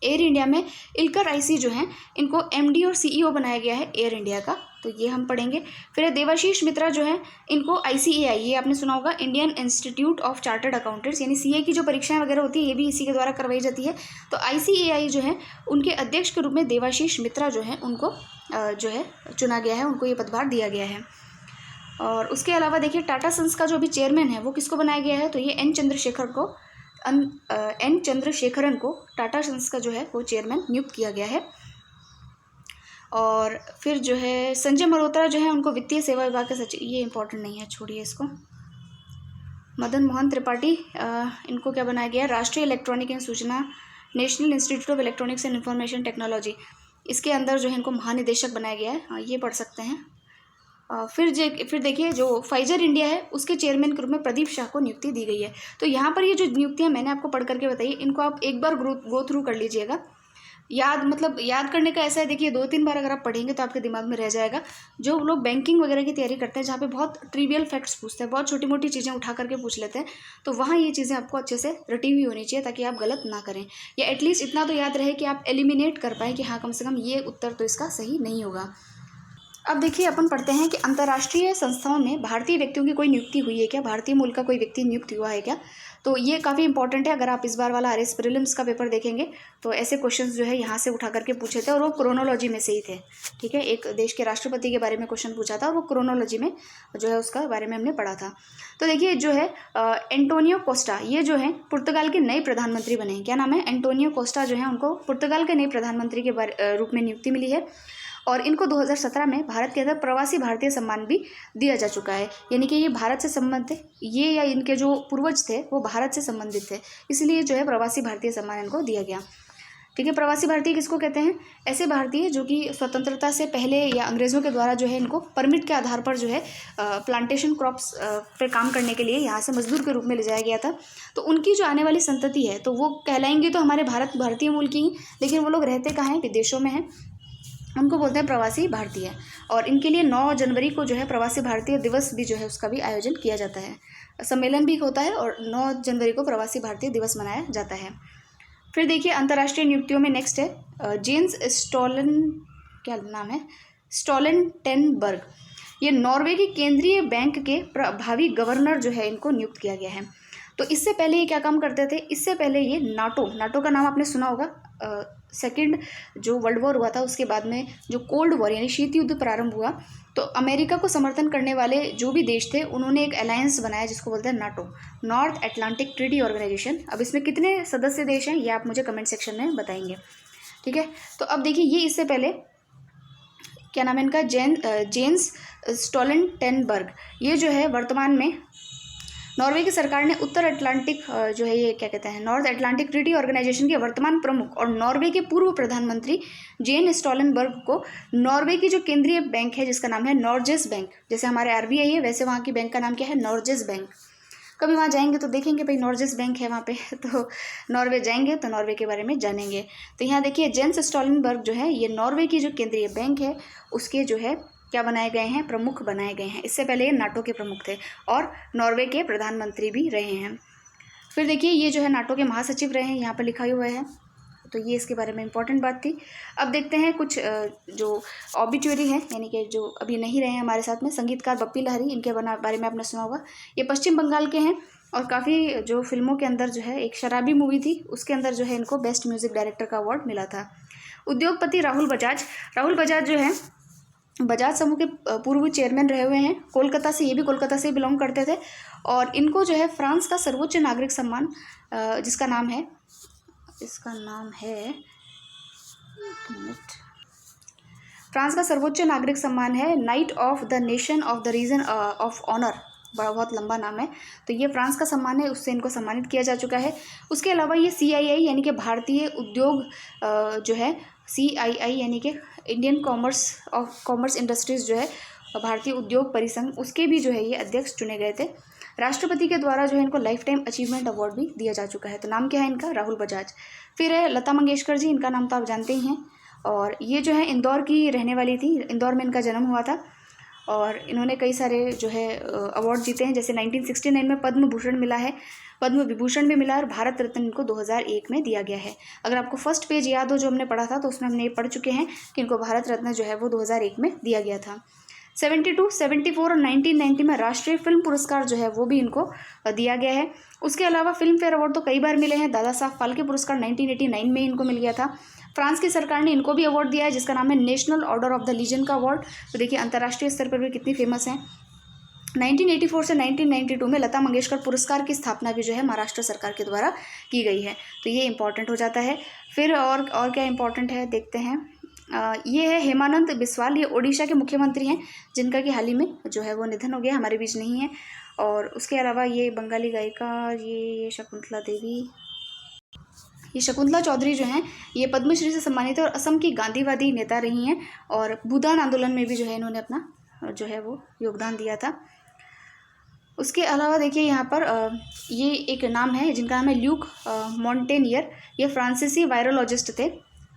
एयर इंडिया में इल्कर IC जो हैं इनको MD और CEO बनाया गया है एयर इंडिया का, तो ये हम पढ़ेंगे। फिर देवाशीष मित्रा जो है इनको ICAI, ये आपने सुना होगा, Indian institute of chartered accountants, यानी CA की जो परीक्षाएं वगैरह होती है ये भी इसी के द्वारा करवाई जाती है। तो ICAI जो है उनके अध्यक्ष के रूप में देवाशीष मित्रा जो है उनको जो है चुना गया है, उनको ये पदभार दिया गया है। और उसके अलावा देखिए, टाटा सन्स का जो अभी चेयरमैन है वो किसको बनाया गया है, तो ये N चंद्रशेखरन को टाटा सन्स का जो है वो चेयरमैन नियुक्त किया गया है। और फिर जो है संजय मल्होत्रा जो है उनको वित्तीय सेवा विभाग के सचिव, ये इंपॉर्टेंट नहीं है, छोड़िए इसको। मदन मोहन त्रिपाठी इनको क्या बनाया गया है, राष्ट्रीय इलेक्ट्रॉनिक एवं सूचना, national institute of electronics and information technology, इसके अंदर जो है इनको महानिदेशक बनाया गया है, ये पढ़ सकते हैं। फिर देखिए, जो फाइजर इंडिया है उसके चेयरमैन के रूप में प्रदीप शाह को नियुक्ति दी गई है। तो यहाँ पर ये जो नियुक्तियाँ मैंने आपको पढ़ करके बताई, इनको आप एक बार गो थ्रू कर लीजिएगा। याद करने का ऐसा है, देखिए 2-3 बार अगर आप पढ़ेंगे तो आपके दिमाग में रह जाएगा। जो लोग बैंकिंग वगैरह की तैयारी करते हैं, जहाँ पे बहुत ट्रिवियल फैक्ट्स पूछते हैं, बहुत छोटी मोटी चीज़ें उठा करके पूछ लेते हैं, तो वहाँ ये चीज़ें आपको अच्छे से रटी हुई होनी चाहिए ताकि आप गलत ना करें, या एटलीस्ट इतना तो याद रहे कि आप एलिमिनेट कर पाएँ कि हाँ कम से कम ये उत्तर तो इसका सही नहीं होगा। अब देखिए अपन पढ़ते हैं कि अंतर्राष्ट्रीय संस्थाओं में भारतीय व्यक्तियों की कोई नियुक्ति हुई है क्या, भारतीय मूल का कोई व्यक्ति नियुक्त हुआ है क्या। तो ये काफ़ी इंपॉर्टेंट है। अगर आप इस बार वाला आरएस प्रीलिम्स का पेपर देखेंगे तो ऐसे क्वेश्चंस जो है यहाँ से उठा करके पूछे थे, और वो क्रोनोलॉजी में से ही थे। ठीक है, एक देश के राष्ट्रपति के बारे में क्वेश्चन पूछा था और वो क्रोनोलॉजी में जो है उसका बारे में हमने पढ़ा था। तो देखिए जो है एंटोनियो कोस्टा, ये जो है पुर्तगाल के नए प्रधानमंत्री बने हैं। क्या नाम है? एंटोनियो कोस्टा जो है, उनको पुर्तगाल के नए प्रधानमंत्री के रूप में नियुक्ति मिली है। और इनको 2017 में भारत के अंदर प्रवासी भारतीय सम्मान भी दिया जा चुका है। यानी कि ये भारत से संबंधित थे, ये या इनके जो पूर्वज थे वो भारत से संबंधित थे, इसलिए जो है प्रवासी भारतीय सम्मान इनको दिया गया। ठीक है, प्रवासी भारतीय किसको कहते हैं? ऐसे भारतीय जो कि स्वतंत्रता से पहले या अंग्रेज़ों के द्वारा जो है इनको परमिट के आधार पर जो है प्लांटेशन क्रॉप्स पे काम करने के लिए यहाँ से मजदूर के रूप में ले जाया गया था। तो उनकी जो आने वाली संतति है तो वो कहलाएंगे तो हमारे भारतीय मूल की ही, लेकिन वो लोग रहते कहाँ हैं? विदेशों में हैं, उनको बोलते हैं प्रवासी भारतीय। और इनके लिए 9 जनवरी को जो है प्रवासी भारतीय दिवस भी जो है उसका भी आयोजन किया जाता है, सम्मेलन भी होता है, और 9 जनवरी को प्रवासी भारतीय दिवस मनाया जाता है। फिर देखिए अंतर्राष्ट्रीय नियुक्तियों में नेक्स्ट है जेन्स स्टोलन, क्या नाम है? स्टोलनटेनबर्ग। ये नॉर्वे के केंद्रीय बैंक के प्रभावी गवर्नर जो है इनको नियुक्त किया गया है। तो इससे पहले ये क्या काम करते थे? इससे पहले ये नाटो का नाम आपने सुना होगा। सेकंड जो वर्ल्ड वॉर हुआ था उसके बाद में जो कोल्ड वॉर यानी शीत युद्ध प्रारंभ हुआ, तो अमेरिका को समर्थन करने वाले जो भी देश थे उन्होंने एक अलायंस बनाया जिसको बोलते हैं NATO, North Atlantic Treaty Organisation. अब इसमें कितने सदस्य देश हैं ये आप मुझे कमेंट सेक्शन में बताएंगे। ठीक है, तो अब देखिए ये इससे पहले क्या नाम है इनका? जेन्स स्टोलनटेनबर्ग। ये जो है वर्तमान में नॉर्वे की सरकार ने उत्तर अटलांटिक जो है ये क्या कहते हैं नॉर्थ अटलांटिक ट्रीटी ऑर्गेनाइजेशन के वर्तमान प्रमुख और नॉर्वे के पूर्व प्रधानमंत्री जेन स्टोलनबर्ग को नॉर्वे की जो केंद्रीय बैंक है जिसका नाम है नॉर्जेस बैंक, जैसे हमारे आरबीआई है वैसे वहाँ की बैंक का नाम क्या है? नॉर्जेस बैंक। कभी वहाँ जाएंगे तो देखेंगे भाई नॉर्जेस बैंक है वहाँ पे तो नॉर्वे जाएंगे तो नॉर्वे के बारे में जानेंगे। तो यहाँ देखिए जेन्स स्टोलनबर्ग जो है ये नॉर्वे की जो केंद्रीय बैंक है उसके जो है क्या बनाए गए हैं? प्रमुख बनाए गए हैं। इससे पहले ये नाटो के प्रमुख थे और नॉर्वे के प्रधानमंत्री भी रहे हैं। फिर देखिए ये जो है नाटो के महासचिव रहे हैं, यहाँ पर लिखा हुआ है, तो ये इसके बारे में इंपॉर्टेंट बात थी। अब देखते हैं कुछ जो ऑबिट्यूरी हैं, यानी कि जो अभी नहीं रहे हैं हमारे साथ में, संगीतकार बप्पी लहरी, इनके बारे में आपने सुना होगा। ये पश्चिम बंगाल के हैं और काफ़ी जो फिल्मों के अंदर जो है एक शराबी मूवी थी उसके अंदर जो है इनको बेस्ट म्यूजिक डायरेक्टर का अवार्ड मिला था। उद्योगपति राहुल बजाज जो है बजाज समूह के पूर्व चेयरमैन रहे हुए हैं, कोलकाता से, ये भी कोलकाता से बिलोंग करते थे। और इनको जो है फ्रांस का सर्वोच्च नागरिक सम्मान जिसका नाम है, इसका नाम है फ्रांस का सर्वोच्च नागरिक सम्मान है knight of the nation of the legion of honour, बड़ा बहुत लंबा नाम है। तो ये फ्रांस का सम्मान है, उससे इनको सम्मानित किया जा चुका है। उसके अलावा ये CII यानी कि भारतीय उद्योग जो है CII यानी कि इंडियन कॉमर्स इंडस्ट्रीज़ जो है भारतीय उद्योग परिसंघ, उसके भी जो है ये अध्यक्ष चुने गए थे। राष्ट्रपति के द्वारा जो है इनको लाइफ टाइम अचीवमेंट अवार्ड भी दिया जा चुका है। तो नाम क्या है इनका? राहुल बजाज। फिर है लता मंगेशकर जी, इनका नाम तो आप जानते ही हैं, और ये जो है इंदौर की रहने वाली थी, इंदौर में इनका जन्म हुआ था और इन्होंने कई सारे जो है अवार्ड जीते हैं, जैसे 1969 में पद्म भूषण मिला है, पद्म विभूषण भी मिला और भारत रत्न इनको 2001 में दिया गया है। अगर आपको फर्स्ट पेज याद हो जो हमने पढ़ा था तो उसमें हमने ये पढ़ चुके हैं कि इनको भारत रत्न जो है वो 2001 में दिया गया था। 72, 74 और 1990 में राष्ट्रीय फिल्म पुरस्कार जो है वो भी इनको दिया गया है। उसके अलावा फिल्म फेयर अवार्ड तो कई बार मिले हैं। दादा साहब फाल्के पुरस्कार 1989 में इनको मिल गया था। फ्रांस की सरकार ने इनको भी अवार्ड दिया है जिसका नाम है national order of the legion का अवार्ड। तो देखिए अंतर्राष्ट्रीय स्तर पर भी कितनी फेमस है। 1984 से 1992 में लता मंगेशकर पुरस्कार की स्थापना भी जो है महाराष्ट्र सरकार के द्वारा की गई है। तो ये इंपॉर्टेंट हो जाता है। फिर और क्या इंपॉर्टेंट है देखते हैं। ये है हेमानंद बिस्वाल, ये ओडिशा के मुख्यमंत्री हैं जिनका कि हाल ही में जो है वो निधन हो गया, हमारे बीच नहीं है। और उसके अलावा ये बंगाली गायिका ये शकुंतला देवी, ये शकुंतला चौधरी जो हैं ये पद्मश्री से सम्मानित है और असम की गांधीवादी नेता रही हैं और भूदान आंदोलन में भी जो है इन्होंने अपना जो है वो योगदान दिया था। उसके अलावा देखिए यहाँ पर ये एक नाम है जिनका नाम है ल्यूक मॉन्टेनियर, ये फ्रांसीसी वायरोलॉजिस्ट थे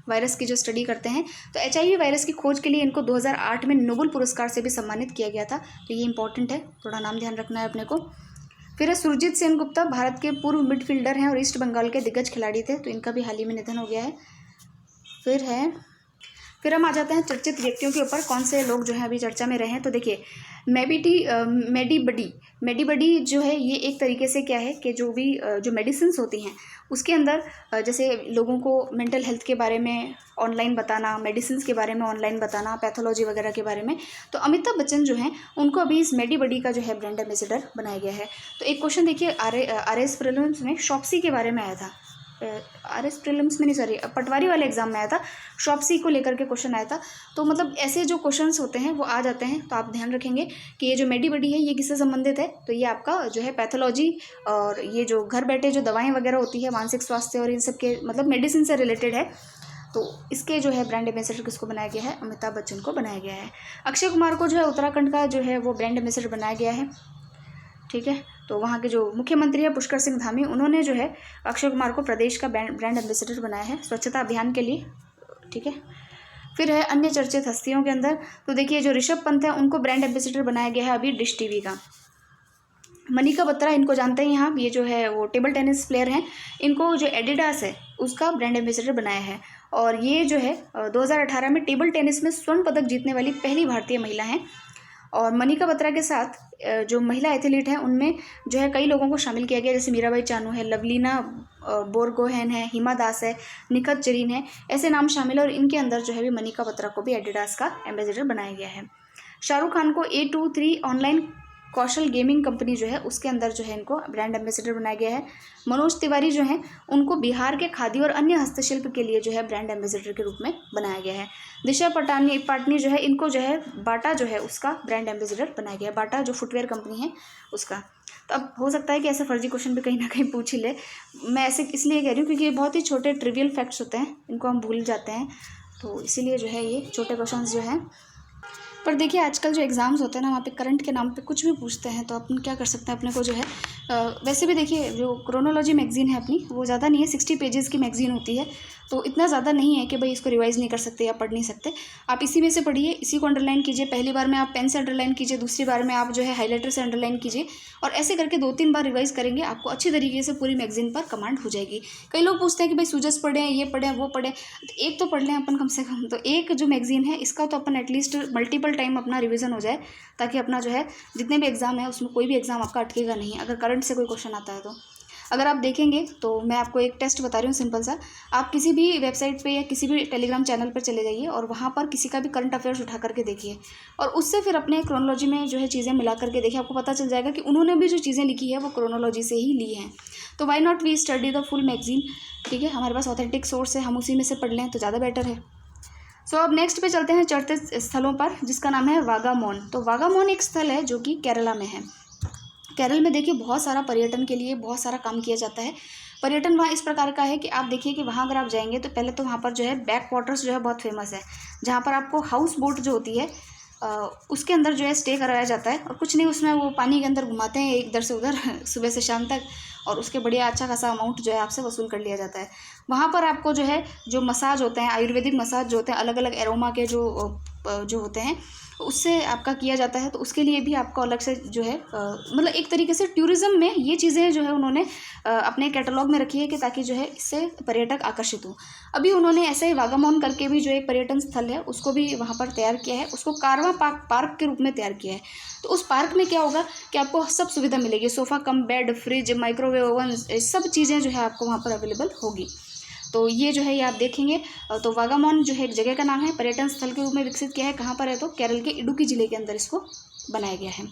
वायरस की जो स्टडी करते हैं। तो HIV वायरस की खोज के लिए इनको 2008 में नोबेल पुरस्कार से भी सम्मानित किया गया था। तो ये इंपॉर्टेंट है, थोड़ा नाम ध्यान रखना है अपने को। फिर है सुरजीत सेनगुप्ता, भारत के पूर्व मिडफील्डर हैं और ईस्ट बंगाल के दिग्गज खिलाड़ी थे। तो इनका भी हाल ही में निधन हो गया है। फिर हम आ जाते हैं चर्चित व्यक्तियों के ऊपर, कौन से लोग जो है अभी चर्चा में रहे हैं। तो देखिए मेडी बडी जो है, ये एक तरीके से क्या है कि जो मेडिसिन्स होती हैं उसके अंदर जैसे लोगों को मेंटल हेल्थ के बारे में ऑनलाइन बताना, मेडिसिन्स के बारे में ऑनलाइन बताना, पैथोलॉजी वगैरह के बारे में। तो अमिताभ बच्चन जो हैं उनको अभी इस मेडी बडी का जो है ब्रांड एम्बेसडर बनाया गया है। तो एक क्वेश्चन देखिए RS प्रीलिम्स में शॉप्सी के बारे में आया था। RS प्रीलिम्स में नहीं, सॉरी, पटवारी वाले एग्जाम में आया था, शॉप्सी को लेकर के क्वेश्चन आया था। तो मतलब ऐसे जो क्वेश्चंस होते हैं वो आ जाते हैं। तो आप ध्यान रखेंगे कि ये जो मेडी बडी है ये किससे संबंधित है। तो ये आपका जो है पैथोलॉजी और ये जो घर बैठे जो दवाएं वगैरह होती है, मानसिक स्वास्थ्य और इन सब के मतलब मेडिसिन से रिलेटेड है। तो इसके जो है ब्रांड एम्बेसडर किसको बनाया गया है? अमिताभ बच्चन को बनाया गया है। अक्षय कुमार को जो है उत्तराखंड का जो है वो ब्रांड एम्बेसडर बनाया गया है। ठीक है, तो वहाँ के जो मुख्यमंत्री है पुष्कर सिंह धामी, उन्होंने जो है अक्षय कुमार को प्रदेश का ब्रांड एम्बेसडर बनाया है स्वच्छता अभियान के लिए। ठीक है, फिर है अन्य चर्चित हस्तियों के अंदर। तो देखिए जो ऋषभ पंत है उनको ब्रांड एम्बेसडर बनाया गया है अभी डिश टीवी का। मनिका बत्रा, इनको जानते हैं यहाँ, ये जो है वो टेबल टेनिस प्लेयर हैं। इनको जो एडिडास है उसका ब्रांड एम्बेसडर बनाया है। और ये जो है 2018 में टेबल टेनिस में स्वर्ण पदक जीतने वाली पहली भारतीय महिला हैं। और मनिका बत्रा के साथ जो महिला एथलीट हैं उनमें जो है कई लोगों को शामिल किया गया, जैसे मीराबाई चानू है, लवलीना बोरगोहेन है, हिमा दास है, निखत जरीन है, ऐसे नाम शामिल है। और इनके अंदर जो है भी मनिका बत्रा को भी एडिडास का एम्बेसडर बनाया गया है। शाहरुख खान को A23 ऑनलाइन कौशल गेमिंग कंपनी जो है उसके अंदर जो है इनको ब्रांड एम्बेसडर बनाया गया है। मनोज तिवारी जो हैं उनको बिहार के खादी और अन्य हस्तशिल्प के लिए जो है ब्रांड एम्बेसडर के रूप में बनाया गया है। दिशा पाटनी जो है इनको जो है बाटा जो है उसका ब्रांड एम्बेसडर बनाया गया है। बाटा जो फुटवेयर कंपनी है उसका। तो अब हो सकता है कि ऐसे फर्जी क्वेश्चन भी कहीं ना कहीं पूछ ही ले। मैं ऐसे इसलिए कह रही हूँ क्योंकि ये बहुत ही छोटे ट्रिवियल फैक्ट्स होते हैं, इनको हम भूल जाते हैं। तो इसीलिए जो है ये छोटे क्वेश्चन जो हैं। पर देखिए आजकल जो एग्ज़ाम्स होते हैं ना, वहाँ पे करंट के नाम पे कुछ भी पूछते हैं। तो अपन क्या कर सकते हैं, अपने को जो है वैसे भी देखिए जो क्रोनोलॉजी मैगज़ीन है अपनी, वो ज़्यादा नहीं है, 60 पेजेस की मैगज़ीन होती है। तो इतना ज़्यादा नहीं है कि भाई इसको रिवाइज़ नहीं कर सकते या पढ़ नहीं सकते। आप इसी में से पढ़िए, इसी को अंडरलाइन कीजिए। पहली बार में आप पेन से अंडरलाइन कीजिए, दूसरी बार में आप जो है हाईलाइटर से अंडरलाइन कीजिए। और ऐसे करके 2-3 बार रिवाइज़ करेंगे, आपको अच्छी तरीके से पूरी मैगज़ीन पर कमांड हो जाएगी। कई लोग पूछते हैं कि भाई सूजस पढ़ें, ये पढ़ें, वो पढ़ें। तो एक तो पढ़ लें अपन कम से कम। तो एक जो मैगज़ीन है इसका तो अपन एटलीस्ट मल्टीपल टाइम अपना रिविज़न हो जाए, ताकि अपना जो है जितने भी एग्ज़ाम है उसमें कोई भी एग्ज़ाम आपका अटकेगा नहीं, अगर करंट से कोई क्वेश्चन आता है तो। अगर आप देखेंगे तो मैं आपको एक टेस्ट बता रही हूँ सिंपल सा। आप किसी भी वेबसाइट पे या किसी भी टेलीग्राम चैनल पर चले जाइए और वहाँ पर किसी का भी करंट अफेयर्स उठा करके देखिए, और उससे फिर अपने क्रोनोलॉजी में जो है चीज़ें मिला करके देखिए। आपको पता चल जाएगा कि उन्होंने भी जो चीज़ें लिखी है वो क्रोनोलॉजी से ही ली हैं। तो why not we study the full magazine. ठीक है, हमारे पास ऑथेंटिक सोर्स है, हम उसी में से पढ़ लें तो ज़्यादा बेटर है। सो अब नेक्स्ट पे चलते हैं चर्चित स्थलों पर, जिसका नाम है वागामोन। तो वागामोन एक स्थल है जो कि केरला में है। केरल में देखिए बहुत सारा पर्यटन के लिए बहुत सारा काम किया जाता है। पर्यटन वहाँ इस प्रकार का है कि आप देखिए कि वहाँ अगर आप जाएंगे तो पहले तो वहाँ पर जो है बैक वाटर्स जो है बहुत फेमस है, जहाँ पर आपको हाउस बोट जो होती है उसके अंदर जो है स्टे कराया जाता है। और कुछ नहीं, उसमें वो पानी के अंदर घुमाते हैं इधर से उधर सुबह से शाम तक, और उसके बढ़िया अच्छा खासा अमाउंट जो है आपसे वसूल कर लिया जाता है। वहाँ पर आपको जो है जो मसाज होते हैं, आयुर्वेदिक मसाज जो होते हैं, अलग अलग एरोमा के जो होते हैं, उससे आपका किया जाता है। तो उसके लिए भी आपको अलग से जो है मतलब एक तरीके से टूरिज़्म में ये चीज़ें जो है उन्होंने अपने कैटलॉग में रखी है कि ताकि जो है इससे पर्यटक आकर्षित हो। अभी उन्होंने ऐसे ही वागामोन करके भी जो एक पर्यटन स्थल है उसको भी वहाँ पर तैयार किया है, उसको कारवां पार्क के रूप में तैयार किया है। तो उस पार्क में क्या होगा कि आपको सब सुविधा मिलेगी, sofa cum bed, fridge, microwave oven, सब चीज़ें जो है आपको वहाँ पर अवेलेबल होगी। तो ये जो है ये आप देखेंगे। तो वागामोन जो है एक जगह का नाम है, पर्यटन स्थल के रूप में विकसित किया है। कहाँ पर है? तो केरल के इडुक्की ज़िले के अंदर इसको बनाया गया है।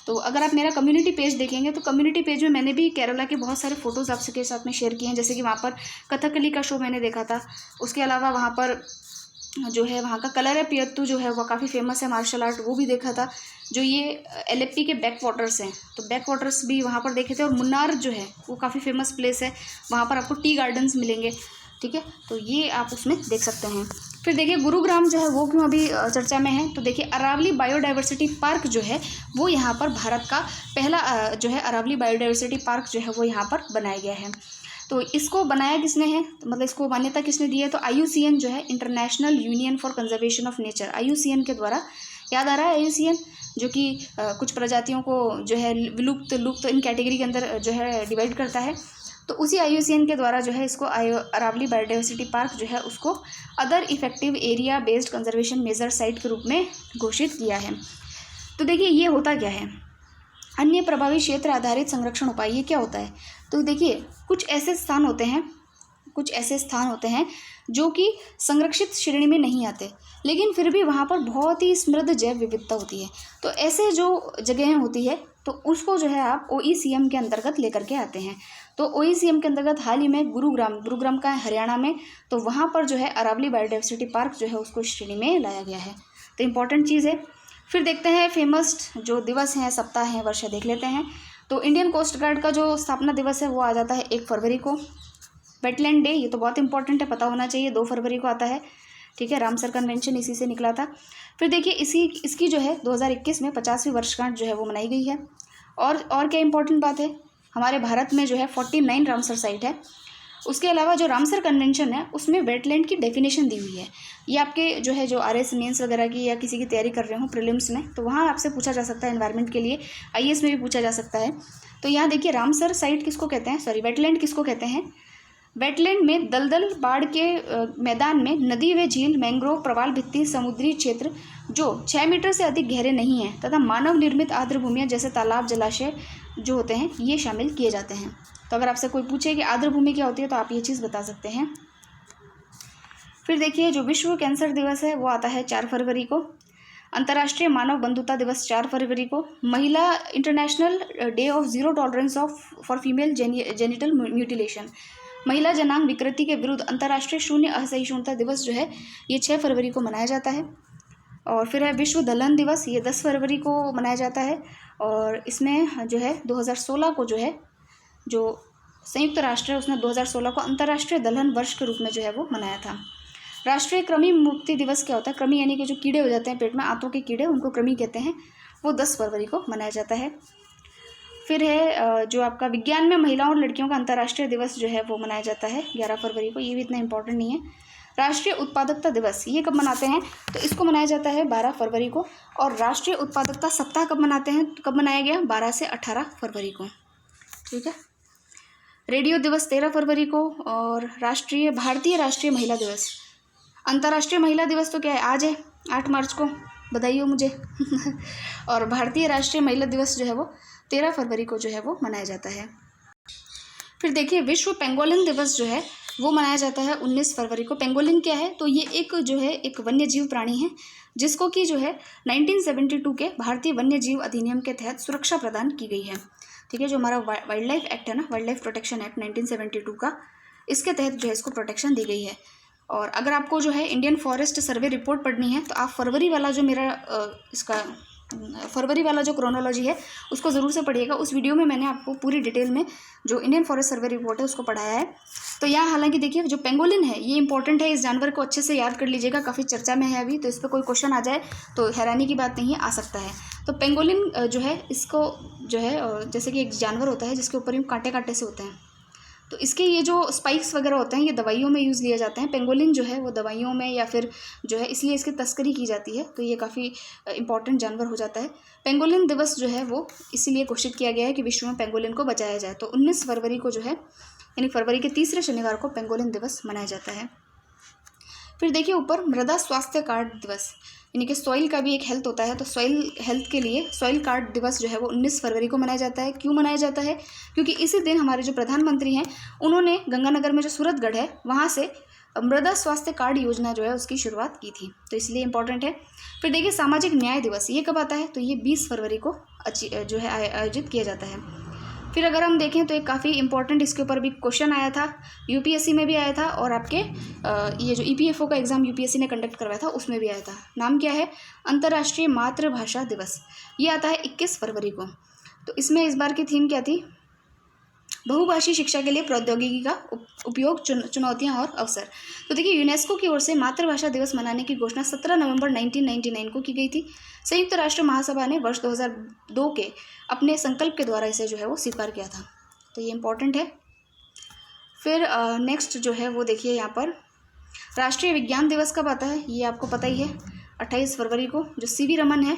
तो अगर आप मेरा कम्युनिटी पेज देखेंगे तो कम्युनिटी पेज में मैंने भी केरला के बहुत सारे फ़ोटोज़ आपके साथ में शेयर किए हैं। जैसे कि वहाँ पर कथकली का शो मैंने देखा था। उसके अलावा वहाँ पर जो है वहाँ का कलरीपयट्टू जो है वो काफ़ी फेमस है मार्शल आर्ट, वो भी देखा था। जो ये एलेप्पी के बैक वाटर्स हैं, तो बैक वाटर्स भी वहाँ पर देखे थे। और मुन्नार जो है वो काफ़ी फेमस प्लेस है, वहाँ पर आपको टी गार्डन्स मिलेंगे। ठीक है, तो ये आप उसमें देख सकते हैं। फिर देखिए गुरुग्राम जो है वो क्यों अभी चर्चा में है, तो देखिए अरावली बायोडाइवर्सिटी पार्क जो है वो यहाँ पर भारत का पहला जो है अरावली बायोडाइवर्सिटी पार्क जो है वो यहाँ पर बनाया गया है। तो इसको बनाया किसने है, तो मतलब इसको मान्यता किसने दी है, तो IUCN जो है, international union for conservation of nature, IUCN के द्वारा। याद आ रहा है IUCN, जो कि कुछ प्रजातियों को जो है विलुप्त लुप्त इन कैटेगरी के अंदर जो है डिवाइड करता है। तो उसी IUCN के द्वारा जो है इसको अरावली बायोडाइवर्सिटी पार्क जो है उसको other effective area based conservation measure site के रूप में घोषित किया है। तो देखिए ये होता क्या है, अन्य प्रभावी क्षेत्र आधारित संरक्षण उपाय, ये क्या होता है, तो देखिए कुछ ऐसे स्थान होते हैं जो कि संरक्षित श्रेणी में नहीं आते, लेकिन फिर भी वहाँ पर बहुत ही समृद्ध जैव विविधता होती है। तो ऐसे जो जगहें होती है तो उसको जो है आप OECM के अंतर्गत लेकर के आते हैं। तो OECM के अंतर्गत हाल ही में गुरुग्राम का है हरियाणा में, तो वहाँ पर जो है अरावली बायोडाइवर्सिटी पार्क जो है उसको श्रेणी में लाया गया है। तो इम्पॉर्टेंट चीज़ है। फिर देखते हैं फेमस जो दिवस हैं, सप्ताह हैं, वर्ष देख लेते हैं। तो इंडियन कोस्ट गार्ड का जो स्थापना दिवस है वो आ जाता है 1 फरवरी को। वेटलैंड डे, ये तो बहुत इंपॉर्टेंट है, पता होना चाहिए, 2 फरवरी को आता है। ठीक है, रामसर कन्वेंशन इसी से निकला था। फिर देखिए इसकी जो है 2021 में 50वीं वर्षगांठ जो है वो मनाई गई है। और क्या इंपॉर्टेंट बात है, हमारे भारत में जो है 49 रामसर साइट है। उसके अलावा जो रामसर कन्वेंशन है उसमें वेटलैंड की डेफिनेशन दी हुई है। ये आपके जो है जो RS मेंस वगैरह की या किसी की तैयारी कर रहे हो प्रीलिम्स में, तो वहाँ आपसे पूछा जा सकता है एनवायरनमेंट के लिए, IAS में भी पूछा जा सकता है। तो यहाँ देखिए रामसर साइट किसको कहते हैं, सॉरी वेटलैंड किसको कहते हैं। वेटलैंड में दलदल बाढ़ के मैदान में नदी व झील, मैंग्रोव, प्रवाल भित्ति, समुद्री क्षेत्र जो 6 मीटर से अधिक गहरे नहीं हैं तथा मानव निर्मित आर्द्र भूमियाँ जैसे तालाब, जलाशय जो होते हैं ये शामिल किए जाते हैं। तो अगर आपसे कोई पूछे कि आर्द्र भूमि क्या होती है तो आप ये चीज़ बता सकते हैं। फिर देखिए जो विश्व कैंसर दिवस है वो आता है 4 फरवरी को। अंतर्राष्ट्रीय मानव बंधुता दिवस 4 फरवरी को। महिला international day of zero tolerance for female genital mutilation, महिला जनांग विकृति के विरुद्ध अंतर्राष्ट्रीय शून्य असहिष्णुता दिवस जो है ये 6 फरवरी को मनाया जाता है। और फिर है विश्व दलहन दिवस, ये 10 फरवरी को मनाया जाता है। और इसमें जो है 2016 को जो है जो संयुक्त राष्ट्र है उसने 2016 को अंतर्राष्ट्रीय दलहन वर्ष के रूप में जो है वो मनाया था। राष्ट्रीय कृमि मुक्ति दिवस क्या होता है, कृमि यानी कि जो कीड़े हो जाते हैं पेट में, आंतों के कीड़े, उनको कृमि कहते हैं, वो 10 फरवरी को मनाया जाता है। फिर है जो आपका विज्ञान में महिलाओं और लड़कियों का अंतर्राष्ट्रीय दिवस जो है वो मनाया जाता है 11 फरवरी को, ये भी इतना इंपॉर्टेंट नहीं है। राष्ट्रीय उत्पादकता दिवस ये कब मनाते हैं, तो इसको मनाया जाता है 12 फरवरी को। और राष्ट्रीय उत्पादकता सप्ताह कब मनाते हैं, कब मनाया गया, 12 से 18 फरवरी को। ठीक है। रेडियो दिवस 13 फरवरी को। और भारतीय राष्ट्रीय महिला दिवस, अंतर्राष्ट्रीय महिला दिवस तो क्या है, आज है 8 मार्च को, बधाई हो मुझे और भारतीय राष्ट्रीय महिला दिवस जो है वो 13 फरवरी को जो है वो मनाया जाता है। फिर देखिए विश्व पेंगोलिन दिवस जो है वो मनाया जाता है 19 फरवरी को। पेंगोलिन क्या है, तो ये एक जो है एक वन्य जीव प्राणी है जिसको कि जो है 1972 के भारतीय वन्य जीव अधिनियम के तहत सुरक्षा प्रदान की गई है। ठीक है, जो हमारा वाइल्ड लाइफ एक्ट है ना, वाइल्ड लाइफ प्रोटेक्शन एक्ट 1972 का, इसके तहत जो है इसको प्रोटेक्शन दी गई है। और अगर आपको जो है इंडियन फॉरेस्ट सर्वे रिपोर्ट पढ़नी है तो आप फरवरी वाला जो मेरा फरवरी वाला जो क्रोनोलॉजी है उसको ज़रूर से पढ़िएगा। उस वीडियो में मैंने आपको पूरी डिटेल में जो इंडियन फॉरेस्ट सर्वे रिपोर्ट है उसको पढ़ाया है। तो यहाँ हालांकि देखिए जो पेंगोलिन है ये इंपॉर्टेंट है, इस जानवर को अच्छे से याद कर लीजिएगा, काफ़ी चर्चा में है अभी, तो इस पर कोई क्वेश्चन आ जाए तो हैरानी की बात नहीं है, आ सकता है। तो पेंगोलिन जो है इसको जो है जैसे कि एक जानवर होता है जिसके ऊपर यूँ कांटे कांटे से होते हैं, तो इसके ये जो स्पाइक्स वगैरह होते हैं ये दवाइयों में यूज़ लिए जाते हैं। पेंगोलिन जो है वो दवाइयों में या फिर जो है इसलिए इसकी तस्करी की जाती है, तो ये काफ़ी इंपॉर्टेंट जानवर हो जाता है। पेंगोलिन दिवस जो है वो इसीलिए घोषित किया गया है कि विश्व में पेंगोलिन को बचाया जाए। तो 19 फरवरी को जो है यानी फरवरी के तीसरे शनिवार को पेंगोलिन दिवस मनाया जाता है। फिर देखिए ऊपर मृदा स्वास्थ्य कार्ड दिवस, यानी कि सॉइल का भी एक हेल्थ होता है, तो सॉइल हेल्थ के लिए सॉइल कार्ड दिवस जो है वो 19 फरवरी को मनाया जाता है। क्यों मनाया जाता है, क्योंकि इसी दिन हमारे जो प्रधानमंत्री हैं उन्होंने गंगानगर में जो सूरतगढ़ है वहाँ से मृदा स्वास्थ्य कार्ड योजना जो है उसकी शुरुआत की थी, तो इसलिए इंपॉर्टेंट है। फिर देखिए सामाजिक न्याय दिवस ये कब आता है, तो ये 20 फरवरी को जो है आयोजित किया जाता है। फिर अगर हम देखें तो एक काफ़ी इंपॉर्टेंट इसके ऊपर भी क्वेश्चन आया था, यूपीएससी में भी आया था और आपके ये जो ईपीएफओ का एग्ज़ाम यूपीएससी ने कंडक्ट करवाया था उसमें भी आया था। नाम क्या है, अंतर्राष्ट्रीय मातृभाषा दिवस, ये आता है 21 फरवरी को। तो इसमें इस बार की थीम क्या थी, बहुभाषी शिक्षा के लिए प्रौद्योगिकी का उपयोग, चुनौतियां और अवसर। तो देखिए यूनेस्को की ओर से मातृभाषा दिवस मनाने की घोषणा 17 नवंबर 1999 को की गई थी। संयुक्त राष्ट्र महासभा ने वर्ष 2002 के अपने संकल्प के द्वारा इसे जो है वो स्वीकार किया था, तो ये इंपॉर्टेंट है। फिर नेक्स्ट जो है वो देखिए यहाँ पर राष्ट्रीय विज्ञान दिवस कब आता है, ये आपको पता ही है, 28 फरवरी को। जो सीवी रमन है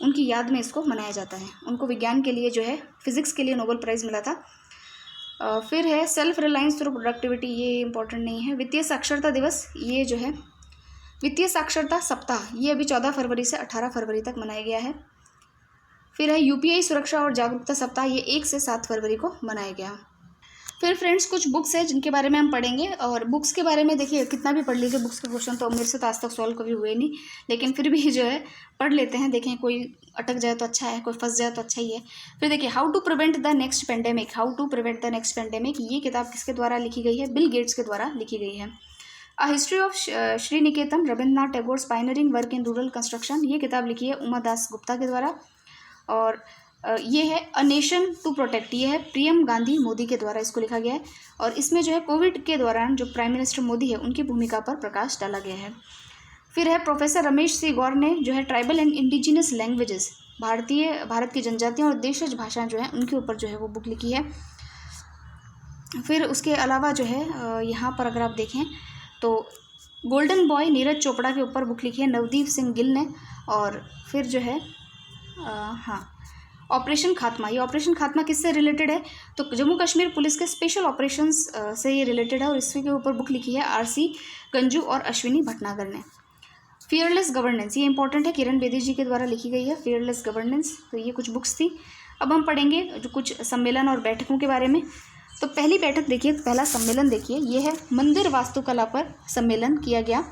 उनकी याद में इसको मनाया जाता है। उनको विज्ञान के लिए जो है, फिजिक्स के लिए नोबेल प्राइज़ मिला था। फिर है सेल्फ रिलायंस थ्रू प्रोडक्टिविटी, ये इंपॉर्टेंट नहीं है। वित्तीय साक्षरता दिवस, ये जो है वित्तीय साक्षरता सप्ताह, ये अभी 14 फरवरी से 18 फरवरी तक मनाया गया है। फिर है यूपीआई सुरक्षा और जागरूकता सप्ताह, ये 1 से 7 फरवरी को मनाया गया। फिर फ्रेंड्स कुछ बुक्स हैं जिनके बारे में हम पढ़ेंगे, और बुक्स के बारे में देखिए कितना भी पढ़ लीजिए, बुक्स के क्वेश्चन तो मेरे से तो आज तक सॉल्व कभी हुए नहीं, लेकिन फिर भी जो है पढ़ लेते हैं, देखें कोई अटक जाए तो अच्छा है, कोई फंस जाए तो अच्छा ही है। फिर देखिए how to prevent the next pandemic, how to prevent the next pandemic, ये किताब किसके द्वारा लिखी गई है, बिल गेट्स के द्वारा लिखी गई है। A history of Shri Niketan, Rabindranath Tagore's pioneering work in rural construction, ये किताब लिखी है उमा दास गुप्ता के द्वारा। और ये है अ नेशन टू प्रोटेक्ट, ये है प्रियम गांधी मोदी के द्वारा इसको लिखा गया है। और इसमें जो है कोविड के दौरान जो प्राइम मिनिस्टर मोदी है उनकी भूमिका पर प्रकाश डाला गया है। फिर है प्रोफेसर रमेश सी गौर ने जो है tribal and indigenous languages, Bharat की जनजातियाँ और देशज भाषाएं जो हैं उनके ऊपर जो है वो बुक लिखी है। फिर उसके अलावा जो है यहाँ पर अगर आप देखें तो गोल्डन बॉय नीरज चोपड़ा के ऊपर बुक लिखी है नवदीप सिंह गिल ने। और फिर जो है हाँ ऑपरेशन खात्मा, ये ऑपरेशन खात्मा किससे रिलेटेड है, तो जम्मू कश्मीर पुलिस के स्पेशल ऑपरेशंस से ये रिलेटेड है, और इसी के ऊपर बुक लिखी है आरसी गंजू और अश्विनी भटनागर ने। फियरलेस गवर्नेंस, ये इंपॉर्टेंट है, किरण बेदी जी के द्वारा लिखी गई है फियरलेस गवर्नेंस। तो ये कुछ बुक्स थी। अब हम पढ़ेंगे जो कुछ सम्मेलन और बैठकों के बारे में। तो पहली बैठक देखिए, पहला सम्मेलन देखिए, ये है मंदिर वास्तुकला पर सम्मेलन किया गया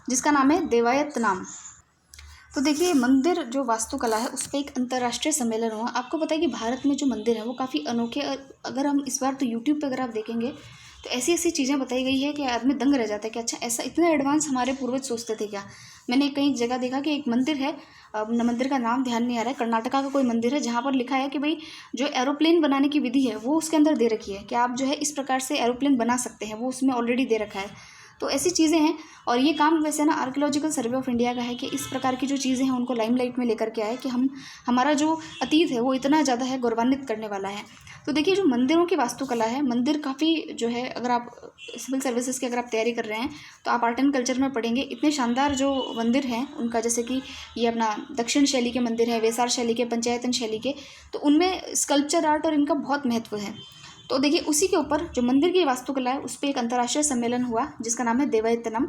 जिसका नाम है देवायत नाम। तो देखिए मंदिर जो वास्तुकला है उस पर एक अंतर्राष्ट्रीय सम्मेलन हुआ। आपको पता है कि भारत में जो मंदिर है वो काफ़ी अनोखे, अगर हम इस बार तो यूट्यूब पे अगर आप देखेंगे तो ऐसी ऐसी चीज़ें बताई गई है कि आदमी दंग रह जाता है कि अच्छा ऐसा इतना एडवांस हमारे पूर्वज सोचते थे क्या। मैंने कई जगह देखा कि एक मंदिर है, मंदिर का नाम ध्यान नहीं आ रहा है, कर्नाटका का कोई मंदिर है जहाँ पर लिखा है कि भाई जो एरोप्लेन बनाने की विधि है वो उसके अंदर दे रखी है कि आप जो है इस प्रकार से एरोप्लेन बना सकते हैं, वो उसमें ऑलरेडी दे रखा है। तो ऐसी चीज़ें हैं। और ये काम वैसे ना आर्कियोलॉजिकल सर्वे ऑफ इंडिया का है कि इस प्रकार की जो चीज़ें हैं उनको लाइमलाइट में लेकर के आए कि हमारा जो अतीत है वो इतना ज़्यादा है गौरवान्वित करने वाला है। तो देखिए जो मंदिरों की वास्तुकला है, मंदिर काफ़ी जो है, अगर आप सिविल सर्विसेज की अगर आप तैयारी कर रहे हैं तो आप आर्ट एंड कल्चर में पढ़ेंगे, इतने शानदार जो मंदिर हैं उनका, जैसे कि ये अपना दक्षिण शैली के मंदिर है, वेसार शैली के, पंचायतन शैली के, तो उनमें स्कल्पचर आर्ट और इनका बहुत महत्व है। तो देखिए उसी के ऊपर जो मंदिर की वास्तुकला है उस पर एक अंतर्राष्ट्रीय सम्मेलन हुआ जिसका नाम है देवायतनम,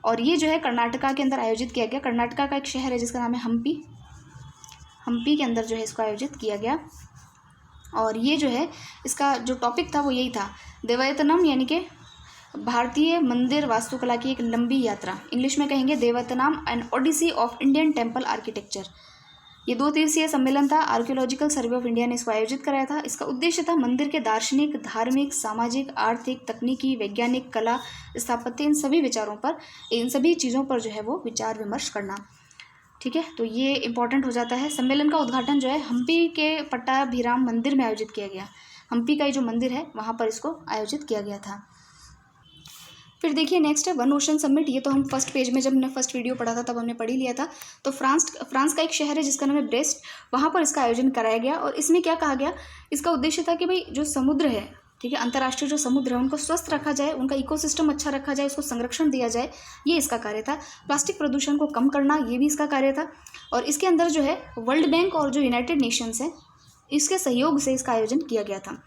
और ये जो है कर्नाटका के अंदर आयोजित किया गया। कर्नाटका का एक शहर है जिसका नाम है हम्पी के अंदर जो है इसको आयोजित किया गया। और ये जो है इसका जो टॉपिक था वो यही था, देवायतनम यानी कि भारतीय मंदिर वास्तुकला की एक लंबी यात्रा, इंग्लिश में कहेंगे Devayatanam an odyssey of Indian temple architecture. ये 2 दिवसीय सम्मेलन था, आर्कियोलॉजिकल सर्वे ऑफ इंडिया ने इसको आयोजित कराया था। इसका उद्देश्य था मंदिर के दार्शनिक, धार्मिक, सामाजिक, आर्थिक, तकनीकी, वैज्ञानिक, कला, स्थापत्य, इन सभी विचारों पर, इन सभी चीज़ों पर जो है वो विचार विमर्श करना। ठीक है, तो ये इंपॉर्टेंट हो जाता है। सम्मेलन का उद्घाटन जो है हम्पी के पट्टाभिराम मंदिर में आयोजित किया गया। हम्पी का जो मंदिर है वहाँ पर इसको आयोजित किया गया था। फिर देखिए नेक्स्ट है वन ओशन समिट। ये तो हम फर्स्ट पेज में जब हमने फर्स्ट वीडियो पढ़ा था तब हमने पढ़ ही लिया था। तो फ्रांस का एक शहर है जिसका नाम है ब्रेस्ट, वहाँ पर इसका आयोजन कराया गया। और इसमें क्या कहा गया, इसका उद्देश्य था कि भाई जो समुद्र है, ठीक है, अंतर्राष्ट्रीय जो समुद्र है उनको स्वस्थ रखा जाए, उनका इकोसिस्टम अच्छा रखा जाए, उसको संरक्षण दिया जाए, ये इसका कार्य था। प्लास्टिक प्रदूषण को कम करना, ये भी इसका कार्य था। और इसके अंदर जो है वर्ल्ड बैंक और जो यूनाइटेड नेशंस है इसके सहयोग से इसका आयोजन किया गया था।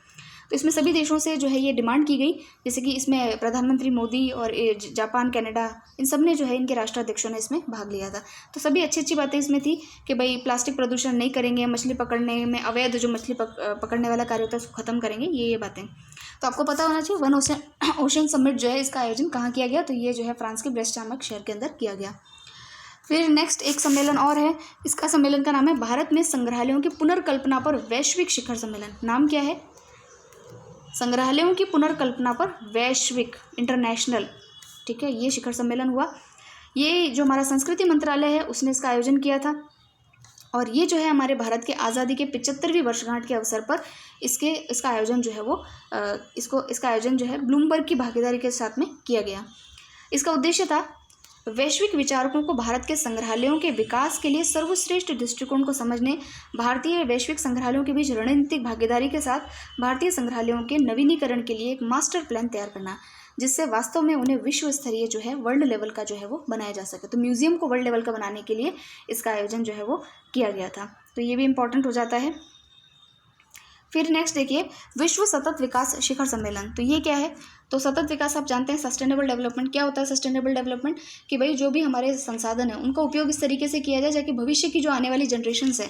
तो इसमें सभी देशों से जो है ये डिमांड की गई, जैसे कि इसमें प्रधानमंत्री मोदी और जापान, कनाडा, इन सब ने जो है इनके राष्ट्राध्यक्षों ने इसमें भाग लिया था। तो सभी अच्छी अच्छी बातें इसमें थी कि भाई प्लास्टिक प्रदूषण नहीं करेंगे, मछली पकड़ने में अवैध जो मछली पकड़ने वाला कार्य होता है उसको ख़त्म करेंगे, ये बातें तो आपको पता होना चाहिए। वन ओशन समिट जो है इसका आयोजन कहाँ किया गया, तो ये जो है फ्रांस के ब्रेस्ट नामक शहर के अंदर किया गया। फिर नेक्स्ट एक सम्मेलन और है, इसका सम्मेलन का नाम है भारत में संग्रहालयों की पुनर्कल्पना पर वैश्विक शिखर सम्मेलन। नाम क्या है, संग्रहालयों की पुनर्कल्पना पर वैश्विक, इंटरनेशनल, ठीक है, ये शिखर सम्मेलन हुआ। ये जो हमारा संस्कृति मंत्रालय है उसने इसका आयोजन किया था। और ये जो है हमारे भारत के आज़ादी के 75वीं वर्षगांठ के अवसर पर इसका आयोजन जो है वो इसका आयोजन जो है ब्लूमबर्ग की भागीदारी के साथ में किया गया। इसका उद्देश्य था वैश्विक विचारकों को भारत के संग्रहालयों के विकास के लिए सर्वश्रेष्ठ दृष्टिकोण को समझने, भारतीय वैश्विक संग्रहालयों के बीच रणनीतिक भागीदारी के साथ भारतीय संग्रहालयों के नवीनीकरण के लिए एक मास्टर प्लान तैयार करना, जिससे वास्तव में उन्हें विश्व स्तरीय जो है वर्ल्ड लेवल का जो है वो बनाया जा सके। तो म्यूजियम को वर्ल्ड लेवल का बनाने के लिए इसका आयोजन जो है वो किया गया था। तो ये भी इम्पोर्टेंट हो जाता है। फिर नेक्स्ट देखिए, विश्व सतत विकास शिखर सम्मेलन। तो ये क्या है? तो सतत विकास आप जानते हैं सस्टेनेबल डेवलपमेंट। क्या होता है सस्टेनेबल डेवलपमेंट? कि भाई जो भी हमारे संसाधन है उनका उपयोग इस तरीके से किया जाए ताकि भविष्य की जो आने वाली जनरेशन्स है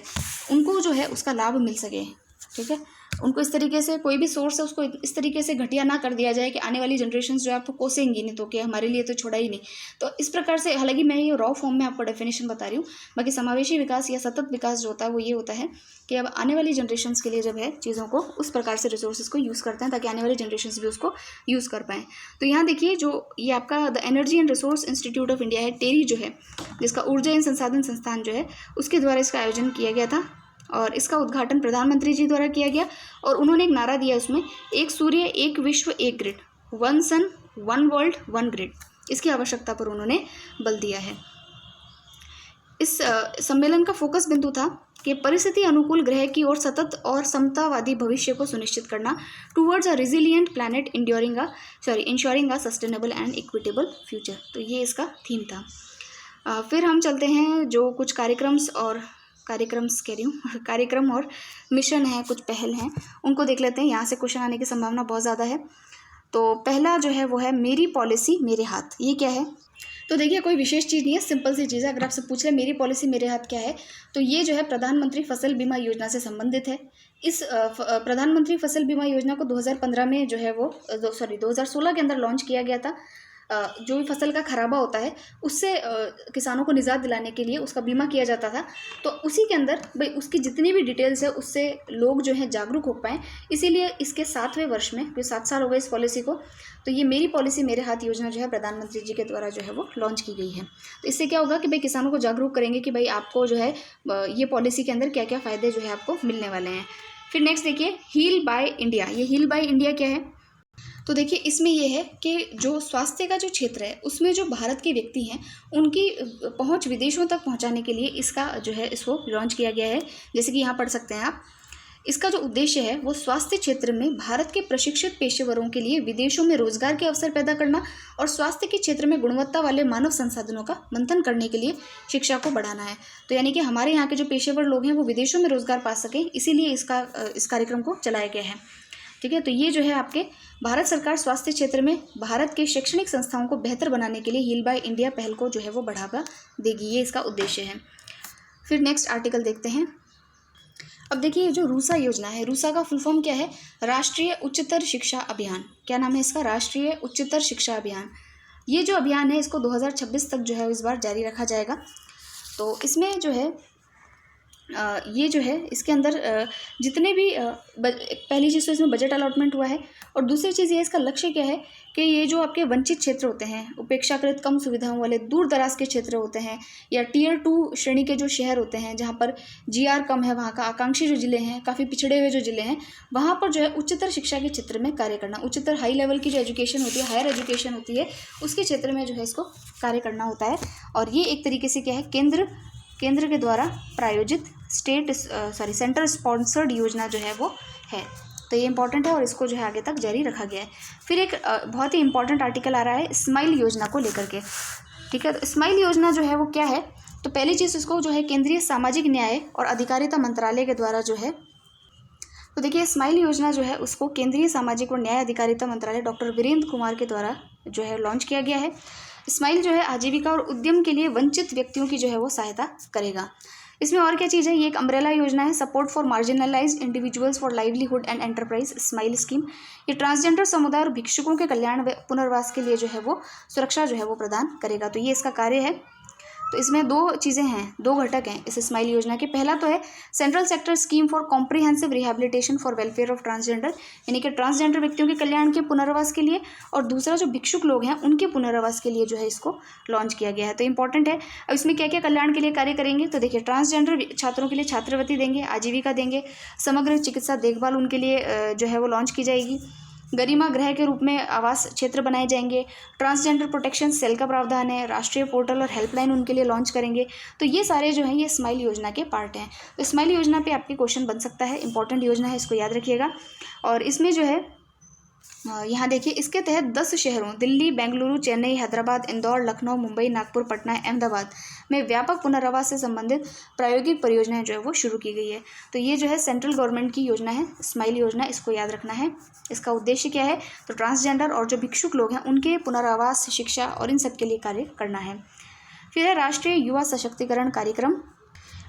उनको जो है उसका लाभ मिल सके। ठीक है, उनको इस तरीके से कोई भी सोर्स है उसको इस तरीके से घटिया ना कर दिया जाए कि आने वाली जनरेशन्स जो है आपको कोसेंगी नहीं, तो कि हमारे लिए तो छोड़ा ही नहीं। तो इस प्रकार से, हालांकि मैं ये रॉ फॉर्म में आपको डेफिनेशन बता रही हूँ, बाकी समावेशी विकास या सतत विकास जो होता है वो ये होता है कि अब आने वाली जनरेशन्स के लिए जब है चीज़ों को उस प्रकार से रिसोर्सेज को यूज़ करते हैं ताकि आने वाली जनरेशन्स भी उसको यूज़ कर पाएँ। तो यहाँ देखिए, जो ये आपका the energy and resource institute of India है, टेरी जो है, जिसका ऊर्जा एवं संसाधन संस्थान जो है उसके द्वारा इसका आयोजन किया गया था और इसका उद्घाटन प्रधानमंत्री जी द्वारा किया गया। और उन्होंने एक नारा दिया उसमें, एक सूर्य एक विश्व एक grid, one sun one world one grid. इसकी आवश्यकता पर उन्होंने बल दिया है। इस सम्मेलन का फोकस बिंदु था कि परिस्थिति अनुकूल ग्रह की ओर सतत और समतावादी भविष्य को सुनिश्चित करना, towards a resilient planet ensuring a sustainable and equitable future. तो ये इसका थीम था। फिर हम चलते हैं जो कुछ कार्यक्रम और मिशन है, कुछ पहल हैं, उनको देख लेते हैं। यहाँ से क्वेश्चन आने की संभावना बहुत ज़्यादा है। तो पहला जो है वो है मेरी पॉलिसी मेरे हाथ। ये क्या है? तो देखिए, कोई विशेष चीज़ नहीं है, सिंपल सी चीज़ है। अगर आपसे पूछ रहे मेरी पॉलिसी मेरे हाथ क्या है, तो ये जो है प्रधानमंत्री फसल बीमा योजना से संबंधित है। इस प्रधानमंत्री फसल बीमा योजना को 2015 में जो है वो 2016 के अंदर लॉन्च किया गया था। जो भी फसल का खराबा होता है उससे किसानों को निजात दिलाने के लिए उसका बीमा किया जाता था। तो उसी के अंदर भाई उसकी जितनी भी डिटेल्स है उससे लोग जो हैं जागरूक हो पाएँ, इसीलिए इसके 7वें वर्ष में, जो 7 साल हो गए इस पॉलिसी को, तो ये मेरी पॉलिसी मेरे हाथ योजना जो है प्रधानमंत्री जी के द्वारा जो है वो लॉन्च की गई है। तो इससे क्या होगा कि भाई किसानों को जागरूक करेंगे कि भाई आपको जो है ये पॉलिसी के अंदर क्या क्या फ़ायदे जो है आपको मिलने वाले हैं। फिर नेक्स्ट देखिए, हील बाय इंडिया। ये हील बाय इंडिया क्या है? तो देखिए, इसमें यह है कि जो स्वास्थ्य का जो क्षेत्र है उसमें जो भारत के व्यक्ति हैं उनकी पहुंच विदेशों तक पहुंचाने के लिए इसका जो है इसको लॉन्च किया गया है। जैसे कि यहाँ पढ़ सकते हैं आप, इसका जो उद्देश्य है वो स्वास्थ्य क्षेत्र में भारत के प्रशिक्षित पेशेवरों के लिए विदेशों में रोजगार के अवसर पैदा करना और स्वास्थ्य के क्षेत्र में गुणवत्ता वाले मानव संसाधनों का मंथन करने के लिए शिक्षा को बढ़ाना है। तो यानी कि हमारे यहाँ के जो पेशेवर लोग हैं वो विदेशों में रोजगार पा सकें, इसीलिए इस कार्यक्रम को चलाया गया है। ठीक है, तो ये जो है आपके भारत सरकार स्वास्थ्य क्षेत्र में भारत के शैक्षणिक संस्थाओं को बेहतर बनाने के लिए हील बाय इंडिया पहल को जो है वो बढ़ावा देगी, ये इसका उद्देश्य है। फिर नेक्स्ट आर्टिकल देखते हैं। अब देखिए, ये जो रूसा योजना है, रूसा का फुल फॉर्म क्या है? राष्ट्रीय उच्चतर शिक्षा अभियान। क्या नाम है इसका? राष्ट्रीय उच्चतर शिक्षा अभियान। ये जो अभियान है इसको 2026 तक जो है इस बार जारी रखा जाएगा। तो इसमें जो है ये जो है इसके अंदर जितने भी पहली चीज़ तो इसमें बजट अलॉटमेंट हुआ है, और दूसरी चीज़ ये इसका लक्ष्य क्या है कि ये जो आपके वंचित क्षेत्र होते हैं, उपेक्षाकृत कम सुविधाओं वाले दूर दराज के क्षेत्र होते हैं, या टियर 2 श्रेणी के जो शहर होते हैं जहाँ पर जीआर कम है, वहाँ का आकांक्षी जो ज़िले हैं, काफ़ी पिछड़े हुए जो ज़िले हैं, वहाँ पर जो है उच्चतर शिक्षा के क्षेत्र में कार्य करना, उच्चतर हाई लेवल की जो एजुकेशन होती है, हायर एजुकेशन होती है, उसके क्षेत्र में जो है इसको कार्य करना होता है। और ये एक तरीके से क्या है, केंद्र के द्वारा प्रायोजित सेंटर स्पॉन्सर्ड योजना जो है वो है। तो ये इंपॉर्टेंट है और इसको जो है आगे तक जारी रखा गया है। फिर एक बहुत ही इंपॉर्टेंट आर्टिकल आ रहा है स्माइल योजना को लेकर के। ठीक है, तो स्माइल योजना जो है वो क्या है? तो पहली चीज़ इसको जो है केंद्रीय सामाजिक न्याय और अधिकारिता मंत्रालय के द्वारा जो है, तो देखिए स्माइल योजना जो है उसको केंद्रीय सामाजिक और न्याय अधिकारिता मंत्रालय डॉक्टर वीरेंद्र कुमार के द्वारा जो है लॉन्च किया गया है। स्माइल जो है आजीविका और उद्यम के लिए वंचित व्यक्तियों की जो है वो सहायता करेगा। इसमें और क्या चीज़ है? ये एक अम्ब्रेला योजना है, support for marginalised individuals for livelihood and enterprise smile scheme. ये ट्रांसजेंडर समुदाय और भिक्षुकों के कल्याण व पुनर्वास के लिए जो है वो सुरक्षा जो है वो प्रदान करेगा। तो ये इसका कार्य है। तो इसमें 2 चीज़ें हैं, 2 घटक हैं इस स्माइल योजना के। पहला तो है central sector scheme for comprehensive rehabilitation for welfare of transgender, यानी कि ट्रांसजेंडर व्यक्तियों के कल्याण के पुनर्वास के लिए, और दूसरा जो भिक्षुक लोग हैं उनके पुनर्वास के लिए जो है इसको लॉन्च किया गया है। तो इंपॉर्टेंट है। अब इसमें क्या क्या कल्याण के लिए कार्य करेंगे? तो देखिए, ट्रांसजेंडर छात्रों के लिए छात्रवृत्ति देंगे, आजीविका देंगे, समग्र चिकित्सा देखभाल उनके लिए जो है वो लॉन्च की जाएगी। गरिमा गृह के रूप में आवास क्षेत्र बनाए जाएंगे। ट्रांसजेंडर प्रोटेक्शन सेल का प्रावधान है। राष्ट्रीय पोर्टल और हेल्पलाइन उनके लिए लॉन्च करेंगे। तो ये सारे जो हैं ये स्माइल योजना के पार्ट हैं। तो स्माइल योजना पे आपके क्वेश्चन बन सकता है, इंपॉर्टेंट योजना है, इसको याद रखिएगा। और इसमें जो है यहाँ देखिए, इसके तहत 10 शहरों दिल्ली, बेंगलुरु, चेन्नई, हैदराबाद, इंदौर, लखनऊ, मुंबई, नागपुर, पटना, अहमदाबाद में व्यापक पुनर्वास से संबंधित प्रायोगिक परियोजनाएं जो है वो शुरू की गई है। तो ये जो है सेंट्रल गवर्नमेंट की योजना है, स्माइल योजना, इसको याद रखना है। इसका उद्देश्य क्या है? तो ट्रांसजेंडर और जो भिक्षुक लोग हैं उनके पुनर्वास, शिक्षा और इन सब के लिए कार्य करना है। फिर है राष्ट्रीय युवा सशक्तिकरण कार्यक्रम।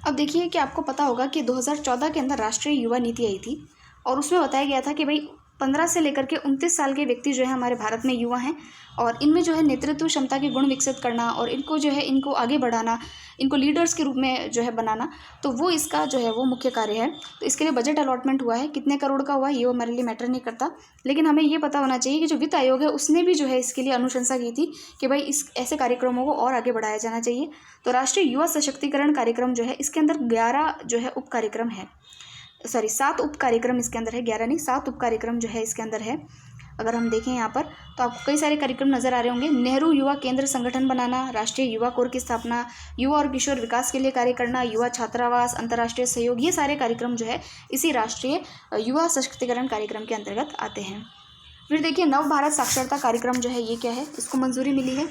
अब देखिए कि आपको पता होगा कि 2014 के अंदर राष्ट्रीय युवा नीति आई थी और उसमें बताया गया था कि भाई 15 से लेकर के 29 साल के व्यक्ति जो है हमारे भारत में युवा हैं और इनमें जो है नेतृत्व क्षमता के गुण विकसित करना और इनको जो है इनको आगे बढ़ाना, इनको लीडर्स के रूप में जो है बनाना, तो वो इसका जो है वो मुख्य कार्य है। तो इसके लिए बजट अलॉटमेंट हुआ है, कितने करोड़ का हुआ है ये हमारे लिए मैटर नहीं करता, लेकिन हमें ये पता होना चाहिए कि जो वित्त आयोग है उसने भी जो है इसके लिए अनुशंसा की थी कि भाई इस ऐसे कार्यक्रमों को और आगे बढ़ाया जाना चाहिए। तो राष्ट्रीय युवा सशक्तिकरण कार्यक्रम जो है इसके अंदर 11 जो है उप कार्यक्रम है, 7 उप कार्यक्रम इसके अंदर है, 11 नहीं 7 उप कार्यक्रम जो है इसके अंदर है। अगर हम देखें यहाँ पर तो आपको कई सारे कार्यक्रम नजर आ रहे होंगे। नेहरू युवा केंद्र संगठन बनाना, राष्ट्रीय युवा कोर की स्थापना, युवा और किशोर विकास के लिए कार्य करना, युवा छात्रावास, अंतर्राष्ट्रीय सहयोग, ये सारे कार्यक्रम जो है इसी राष्ट्रीय युवा सशक्तिकरण कार्यक्रम के अंतर्गत आते हैं। फिर देखिए नव भारत साक्षरता कार्यक्रम जो है ये क्या है, इसको मंजूरी मिली है।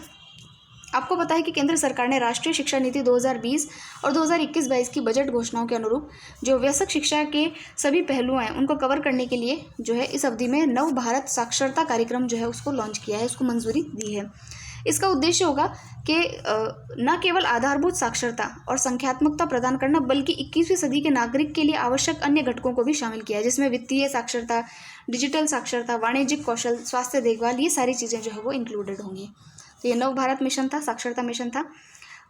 आपको पता है कि केंद्र सरकार ने राष्ट्रीय शिक्षा नीति 2020 और 2021-22 की बजट घोषणाओं के अनुरूप जो वयस्क शिक्षा के सभी पहलू हैं उनको कवर करने के लिए जो है इस अवधि में नव भारत साक्षरता कार्यक्रम जो है उसको लॉन्च किया है, उसको मंजूरी दी है। इसका उद्देश्य होगा कि न केवल आधारभूत साक्षरता और संख्यात्मकता प्रदान करना बल्कि 21वीं सदी के नागरिक के लिए आवश्यक अन्य घटकों को भी शामिल किया है, जिसमें वित्तीय साक्षरता, डिजिटल साक्षरता, वाणिज्यिक कौशल, स्वास्थ्य देखभाल, ये सारी चीज़ें जो है वो इंक्लूडेड होंगी। तो ये नव भारत मिशन था, साक्षरता मिशन था।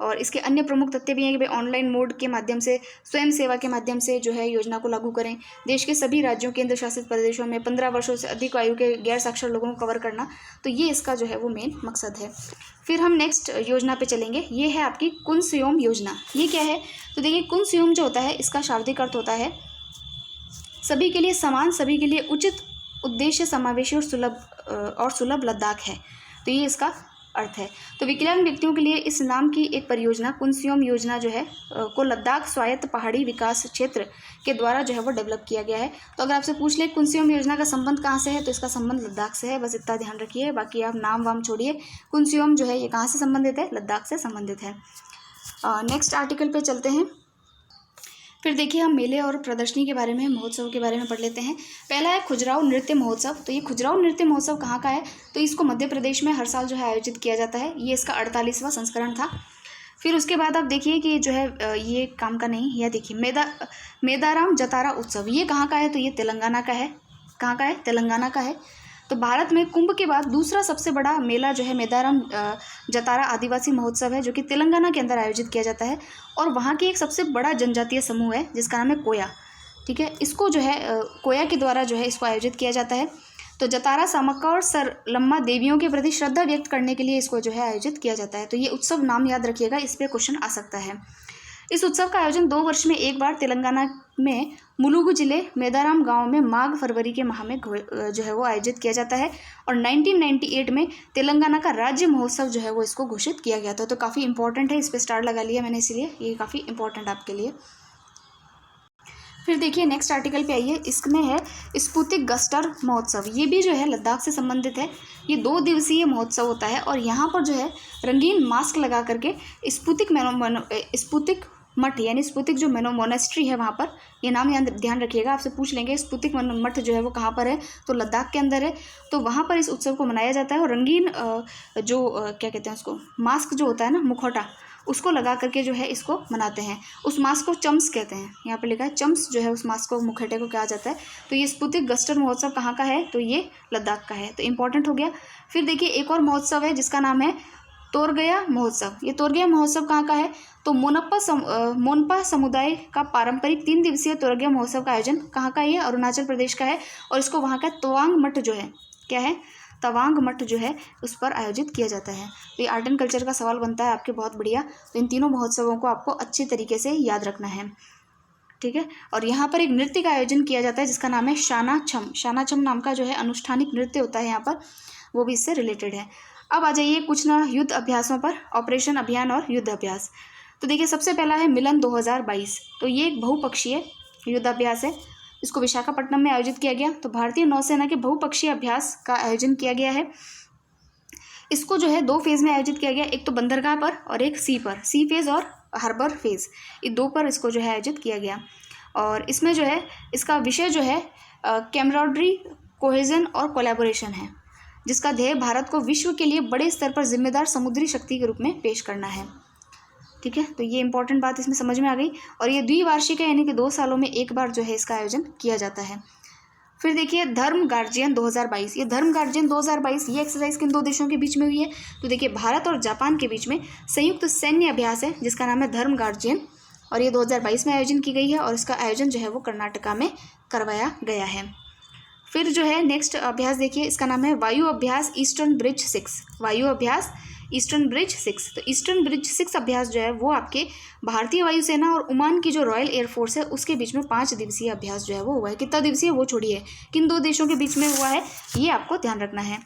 और इसके अन्य प्रमुख तथ्य भी हैं कि भाई ऑनलाइन मोड के माध्यम से, स्वयं सेवा के माध्यम से जो है योजना को लागू करें। देश के सभी राज्यों, केंद्र शासित प्रदेशों में 15 वर्षों से अधिक आयु के गैर साक्षर लोगों को कवर करना, तो ये इसका जो है वो मेन मकसद है। फिर हम नेक्स्ट योजना पे चलेंगे, ये है आपकी कुनस्योम योजना। ये क्या है? तो देखिए कुनस्योम जो होता है इसका शाब्दिक अर्थ होता है सभी के लिए समान, सभी के लिए उचित, उद्देश्य समावेशी और सुलभ लद्दाख है। तो ये इसका अर्थ है। तो विकलांग व्यक्तियों के लिए इस नाम की एक परियोजना कुनस्योम योजना जो है को लद्दाख स्वायत्त पहाड़ी विकास क्षेत्र के द्वारा जो है वो डेवलप किया गया है। तो अगर आपसे पूछ ले कुनस्योम योजना का संबंध कहाँ से है, तो इसका संबंध लद्दाख से है, बस इतना ध्यान रखिए। बाकी आप नाम वाम छोड़िए। कुनस्योम जो है ये कहाँ से संबंधित है? लद्दाख से संबंधित है। नेक्स्ट आर्टिकल पे चलते हैं। फिर देखिए हम मेले और प्रदर्शनी के बारे में, महोत्सव के बारे में पढ़ लेते हैं। पहला है खुजराहो नृत्य महोत्सव। तो ये खुजराहो नृत्य महोत्सव कहाँ का है? तो इसको मध्य प्रदेश में हर साल जो है आयोजित किया जाता है। ये इसका 48वां संस्करण था। फिर उसके बाद आप देखिए कि जो है ये काम का नहीं, यह देखिए मेदाराम जतारा उत्सव, ये कहाँ का है? तो ये तेलंगाना का है। कहाँ का है? तेलंगाना का है। तो भारत में कुंभ के बाद दूसरा सबसे बड़ा मेला जो है मेदाराम जतारा आदिवासी महोत्सव है, जो कि तेलंगाना के अंदर आयोजित किया जाता है। और वहाँ की एक सबसे बड़ा जनजातीय समूह है जिसका नाम है कोया। ठीक है, इसको जो है कोया के द्वारा जो है इसको आयोजित किया जाता है। तो जतारा, सामक्का और सरलम्मा देवियों के प्रति श्रद्धा व्यक्त करने के लिए इसको जो है आयोजित किया जाता है। तो ये उत्सव नाम याद रखिएगा, इस पर क्वेश्चन आ सकता है। इस उत्सव का आयोजन 2 वर्ष में एक बार तेलंगाना में मुलुगु जिले मेदाराम गांव में माघ फरवरी के माह में जो है वो आयोजित किया जाता है। और 1998 में तेलंगाना का राज्य महोत्सव जो है वो इसको घोषित किया गया था। तो काफ़ी इंपॉर्टेंट है, इस पर स्टार लगा लिया मैंने, इसीलिए ये काफ़ी इंपॉर्टेंट आपके लिए। फिर देखिए नेक्स्ट आर्टिकल पे आइए, इसमें है स्पुतिक गस्टर महोत्सव। ये भी जो है लद्दाख से संबंधित है। ये 2 दिवसीय महोत्सव होता है और यहाँ पर जो है रंगीन मास्क लगा करके स्पुतिक मठ यानी स्पुतिक जो मोनेस्ट्री है वहाँ पर, ये नाम ध्यान रखिएगा, आपसे पूछ लेंगे स्पुतिक मठ जो है वो कहाँ पर है, तो लद्दाख के अंदर है। तो वहाँ पर इस उत्सव को मनाया जाता है और रंगीन जो क्या कहते हैं उसको, मास्क जो होता है ना, मुखौटा, उसको लगा करके जो है इसको मनाते हैं। उस मास्क को चम्स कहते हैं, यहाँ पे लिखा है चम्स जो है उस मास्क को, मुखौटे को कहा जाता है। तो ये स्पुतिक गस्टर महोत्सव कहाँ का है? तो ये लद्दाख का है। तो इंपॉर्टेंट हो गया। फिर देखिए एक और महोत्सव है जिसका नाम है तोरगया महोत्सव। ये तोरगया महोत्सव कहाँ का है? तो मोनपा समुदाय का पारंपरिक 3 दिवसीय तोरगया महोत्सव का आयोजन कहाँ का है? ये अरुणाचल प्रदेश का है। और इसको वहाँ का तवांग मठ जो है, क्या है? तवांग मठ जो है उस पर आयोजित किया जाता है। तो ये आर्ट एंड कल्चर का सवाल बनता है आपके, बहुत बढ़िया। तो इन तीनों महोत्सवों को आपको अच्छे तरीके से याद रखना है। ठीक है। और यहाँ पर एक नृत्य का आयोजन किया जाता है जिसका नाम है शाना छम। शाना छम नाम का जो है अनुष्ठानिक नृत्य होता है यहाँ पर, वो भी इससे रिलेटेड है। अब आ जाइए कुछ ना युद्ध अभ्यासों पर, ऑपरेशन अभियान और युद्ध अभ्यास। तो देखिए सबसे पहला है मिलन 2022। तो ये एक बहुपक्षीय युद्ध अभ्यास है, इसको विशाखापट्टनम में आयोजित किया गया। तो भारतीय नौसेना के बहुपक्षीय अभ्यास का आयोजन किया गया है। इसको जो है 2 फेज़ में आयोजित किया गया, एक तो बंदरगाह पर और एक सी पर, सी फेज़ और हार्बर फेज़, ये 2 पर इसको जो है आयोजित किया गया। और इसमें जो है इसका विषय जो है कैमराडरी, कोहेजन और कोलैबोरेशन है, जिसका ध्येय भारत को विश्व के लिए बड़े स्तर पर जिम्मेदार समुद्री शक्ति के रूप में पेश करना है। ठीक है, तो ये इंपॉर्टेंट बात इसमें समझ में आ गई। और ये द्विवार्षिक है, यानी कि 2 सालों में एक बार जो है इसका आयोजन किया जाता है। फिर देखिए धर्म गार्जियन 2022। ये धर्म गार्जियन 2022 ये एक्सरसाइज किन 2 देशों के बीच में हुई है? तो देखिए भारत और जापान के बीच में संयुक्त सैन्य अभ्यास है जिसका नाम है धर्म गार्जियन, और ये 2022 में आयोजन की गई है और इसका आयोजन जो है वो कर्नाटका में करवाया गया है। फिर जो है नेक्स्ट अभ्यास देखिए, इसका नाम है वायु अभ्यास ईस्टर्न ब्रिज 6। वायु अभ्यास ईस्टर्न ब्रिज 6। तो ईस्टर्न ब्रिज 6 अभ्यास जो है वो आपके भारतीय वायुसेना और ओमान की जो रॉयल एयरफोर्स है उसके बीच में 5 दिवसीय अभ्यास जो है वो हुआ है। कितना दिवसीय वो छोड़िए, किन 2 देशों के बीच में हुआ है ये आपको ध्यान रखना है।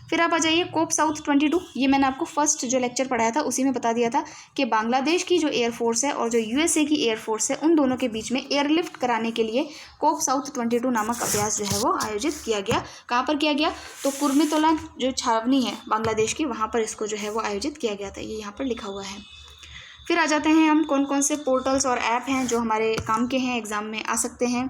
फिर आप आ जाइए कोप साउथ 22। ये मैंने आपको फर्स्ट जो लेक्चर पढ़ाया था उसी में बता दिया था कि बांग्लादेश की जो एयरफोर्स है और जो यूएसए की एयरफोर्स है उन दोनों के बीच में एयरलिफ्ट कराने के लिए कोप साउथ 22 नामक अभ्यास जो है वो आयोजित किया गया। कहाँ पर किया गया? तो कुर्मितोला जो छावनी है बांग्लादेश की, वहाँ पर इसको जो है वो आयोजित किया गया था, ये यहाँ पर लिखा हुआ है। फिर आ जाते हैं हम कौन कौन से पोर्टल्स और ऐप हैं जो हमारे काम के हैं, एग्जाम में आ सकते हैं।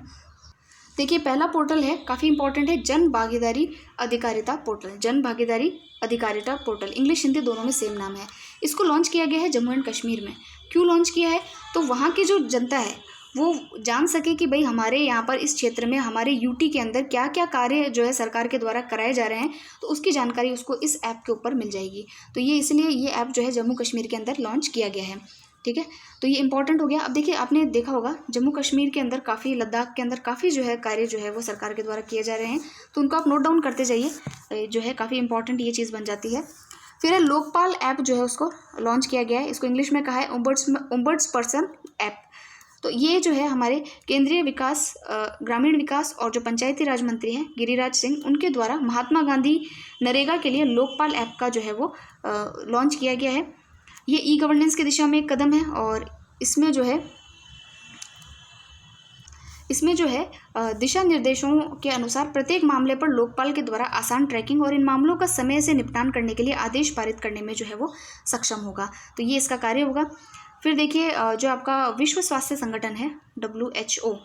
देखिए पहला पोर्टल है, काफ़ी इंपॉर्टेंट है, जन भागीदारी अधिकारिता पोर्टल। जन भागीदारी अधिकारिता पोर्टल, इंग्लिश हिंदी दोनों में सेम नाम है। इसको लॉन्च किया गया है जम्मू एंड कश्मीर में। क्यों लॉन्च किया है? तो वहाँ की जो जनता है वो जान सके कि भाई हमारे यहाँ पर इस क्षेत्र में, हमारे यूटी के अंदर क्या क्या कार्य जो है सरकार के द्वारा कराए जा रहे हैं, तो उसकी जानकारी उसको इस ऐप के ऊपर मिल जाएगी। तो ये इसलिए ये ऐप जो है जम्मू कश्मीर के अंदर लॉन्च किया गया है। ठीक है, तो ये इंपॉर्टेंट हो गया। अब देखिए आपने देखा होगा जम्मू कश्मीर के अंदर काफ़ी, लद्दाख के अंदर काफ़ी जो है कार्य जो है वो सरकार के द्वारा किए जा रहे हैं, तो उनको आप नोट डाउन करते जाइए, जो है काफ़ी इंपॉर्टेंट ये चीज़ बन जाती है। फिर है लोकपाल ऐप जो है उसको लॉन्च किया गया है, इसको इंग्लिश में कहा है ओम्बड्स पर्सन ऐप। तो ये जो है हमारे केंद्रीय विकास, ग्रामीण विकास और जो पंचायती राज मंत्री हैं गिरिराज सिंह, उनके द्वारा महात्मा गांधी नरेगा के लिए लोकपाल ऐप का जो है वो लॉन्च किया गया है। ये ई गवर्नेंस की दिशा में एक कदम है और इसमें जो है दिशा निर्देशों के अनुसार प्रत्येक मामले पर लोकपाल के द्वारा आसान ट्रैकिंग और इन मामलों का समय से निपटान करने के लिए आदेश पारित करने में जो है वो सक्षम होगा। तो ये इसका कार्य होगा। फिर देखिए जो आपका विश्व स्वास्थ्य संगठन है WHO,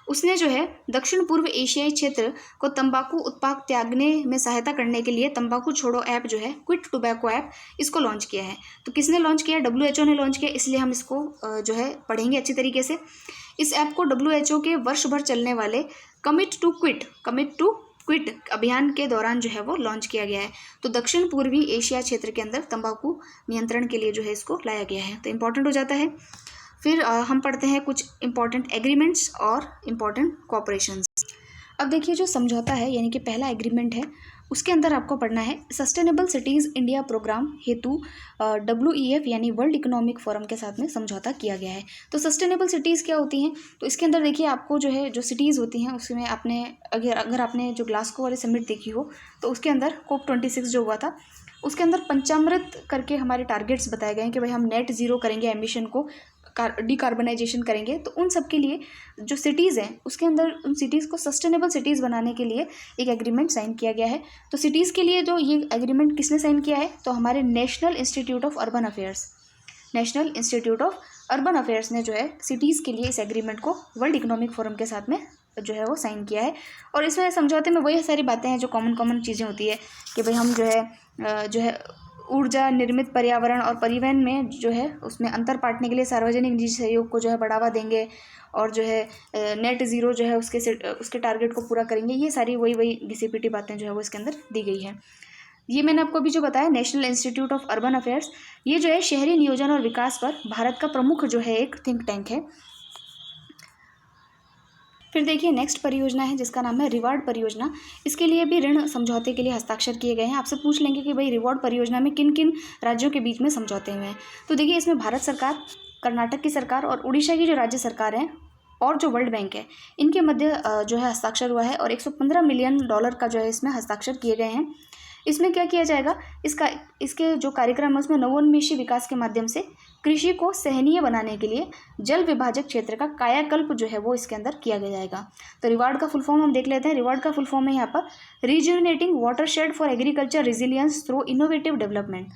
उसने जो है दक्षिण पूर्व एशियाई क्षेत्र को तंबाकू उत्पाद त्यागने में सहायता करने के लिए तंबाकू छोड़ो ऐप जो है, क्विट टोबैको ऐप, इसको लॉन्च किया है। तो किसने लॉन्च किया? WHO ने लॉन्च किया, इसलिए हम इसको जो है पढ़ेंगे अच्छी तरीके से। इस ऐप को WHO के वर्ष भर चलने वाले कमिट टू क्विट अभियान के दौरान जो है वो लॉन्च किया गया है। तो दक्षिण पूर्वी एशिया क्षेत्र के अंदर तंबाकू नियंत्रण के लिए जो है इसको लाया गया है, तो इंपॉर्टेंट हो जाता है। फिर हम पढ़ते हैं कुछ इंपॉर्टेंट एग्रीमेंट्स और इम्पॉर्टेंट कॉपरेशंस। अब देखिए जो समझौता है यानी कि पहला एग्रीमेंट है, उसके अंदर आपको पढ़ना है सस्टेनेबल सिटीज़ इंडिया प्रोग्राम हेतु WEF यानी वर्ल्ड इकोनॉमिक फोरम के साथ में समझौता किया गया है। तो सस्टेनेबल सिटीज़ क्या होती हैं? तो इसके अंदर देखिए आपको जो है जो सिटीज़ होती हैं उसमें आपने अगर आपने जो ग्लासगो वाली समिट देखी हो तो उसके अंदर COP26 जो हुआ था उसके अंदर पंचामृत करके हमारे टारगेट्स बताए गए हैं कि भाई हम नेट ज़ीरो करेंगे, एमिशन को डिकार्बनाइजेशन करेंगे। तो उन सब के लिए जो सिटीज़ हैं उसके अंदर उन सिटीज़ को सस्टेनेबल सिटीज़ बनाने के लिए एक एग्रीमेंट साइन किया गया है। तो सिटीज़ के लिए जो ये एग्रीमेंट किसने साइन किया है? तो हमारे national institute of urban affairs ने जो है सिटीज़ के लिए इस एग्रीमेंट को वर्ल्ड इकोनॉमिक फोरम के साथ में जो है वो साइन किया है। और इसमें समझौते में वही सारी बातें हैं जो कॉमन चीज़ें होती है कि भाई हम जो है ऊर्जा निर्मित पर्यावरण और परिवहन में जो है उसमें अंतर पाटने के लिए सार्वजनिक निजी सहयोग को जो है बढ़ावा देंगे और जो है नेट ज़ीरो जो है उसके टारगेट को पूरा करेंगे। ये सारी वही घिसी-पिटी बातें जो है वो इसके अंदर दी गई है। ये मैंने आपको अभी जो बताया national institute of urban affairs, ये जो है शहरी नियोजन और विकास पर भारत का प्रमुख जो है एक थिंक टैंक है। फिर देखिए नेक्स्ट परियोजना है जिसका नाम है रिवार्ड परियोजना। इसके लिए भी ऋण समझौते के लिए हस्ताक्षर किए गए हैं। आपसे पूछ लेंगे कि भाई रिवार्ड परियोजना में किन किन राज्यों के बीच में समझौते हुए हैं। तो देखिए इसमें भारत सरकार, कर्नाटक की सरकार और उड़ीसा की जो राज्य सरकार है और जो वर्ल्ड बैंक है इनके मध्य जो है हस्ताक्षर हुआ है और $115 मिलियन का जो है इसमें हस्ताक्षर किए गए हैं। इसमें क्या किया जाएगा, इसके जो कार्यक्रम है उसमें नवोन्मेषी विकास के माध्यम से कृषि को सहनीय बनाने के लिए जल विभाजक क्षेत्र का कायाकल्प जो है वो इसके अंदर किया गया जाएगा। तो रिवार्ड का फुल फॉर्म हम देख लेते हैं। रिवार्ड का फुल फॉर्म है यहाँ पर regenerating watershed for agriculture resilience through innovative development,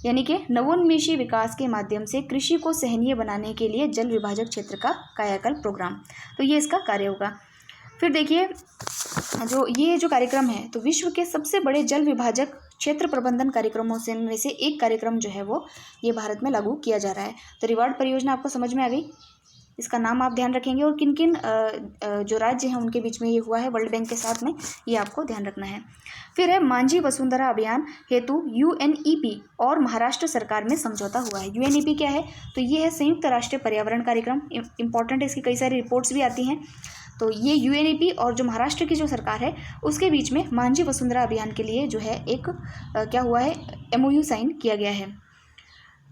यानी कि नवोन्मेषी विकास के माध्यम से कृषि को सहनीय बनाने के लिए जल विभाजक क्षेत्र का कायाकल्प प्रोग्राम। तो ये इसका कार्य होगा। फिर देखिए ये जो कार्यक्रम है तो विश्व के सबसे बड़े जल विभाजक क्षेत्र प्रबंधन कार्यक्रमों से में से एक कार्यक्रम जो है वो ये भारत में लागू किया जा रहा है। तो रिवार्ड परियोजना आपको समझ में आ गई, इसका नाम आप ध्यान रखेंगे और किन किन जो राज्य हैं उनके बीच में ये हुआ है वर्ल्ड बैंक के साथ में, ये आपको ध्यान रखना है। फिर है मांझी वसुंधरा अभियान हेतु UNEP और महाराष्ट्र सरकार में समझौता हुआ है। UNEP क्या है, तो ये है संयुक्त राष्ट्रीय पर्यावरण कार्यक्रम, इंपॉर्टेंट है, इसकी कई सारी रिपोर्ट्स भी आती हैं। तो ये UNEP और जो महाराष्ट्र की जो सरकार है उसके बीच में मांझी वसुंधरा अभियान के लिए जो है एक क्या हुआ है, MOU साइन किया गया है।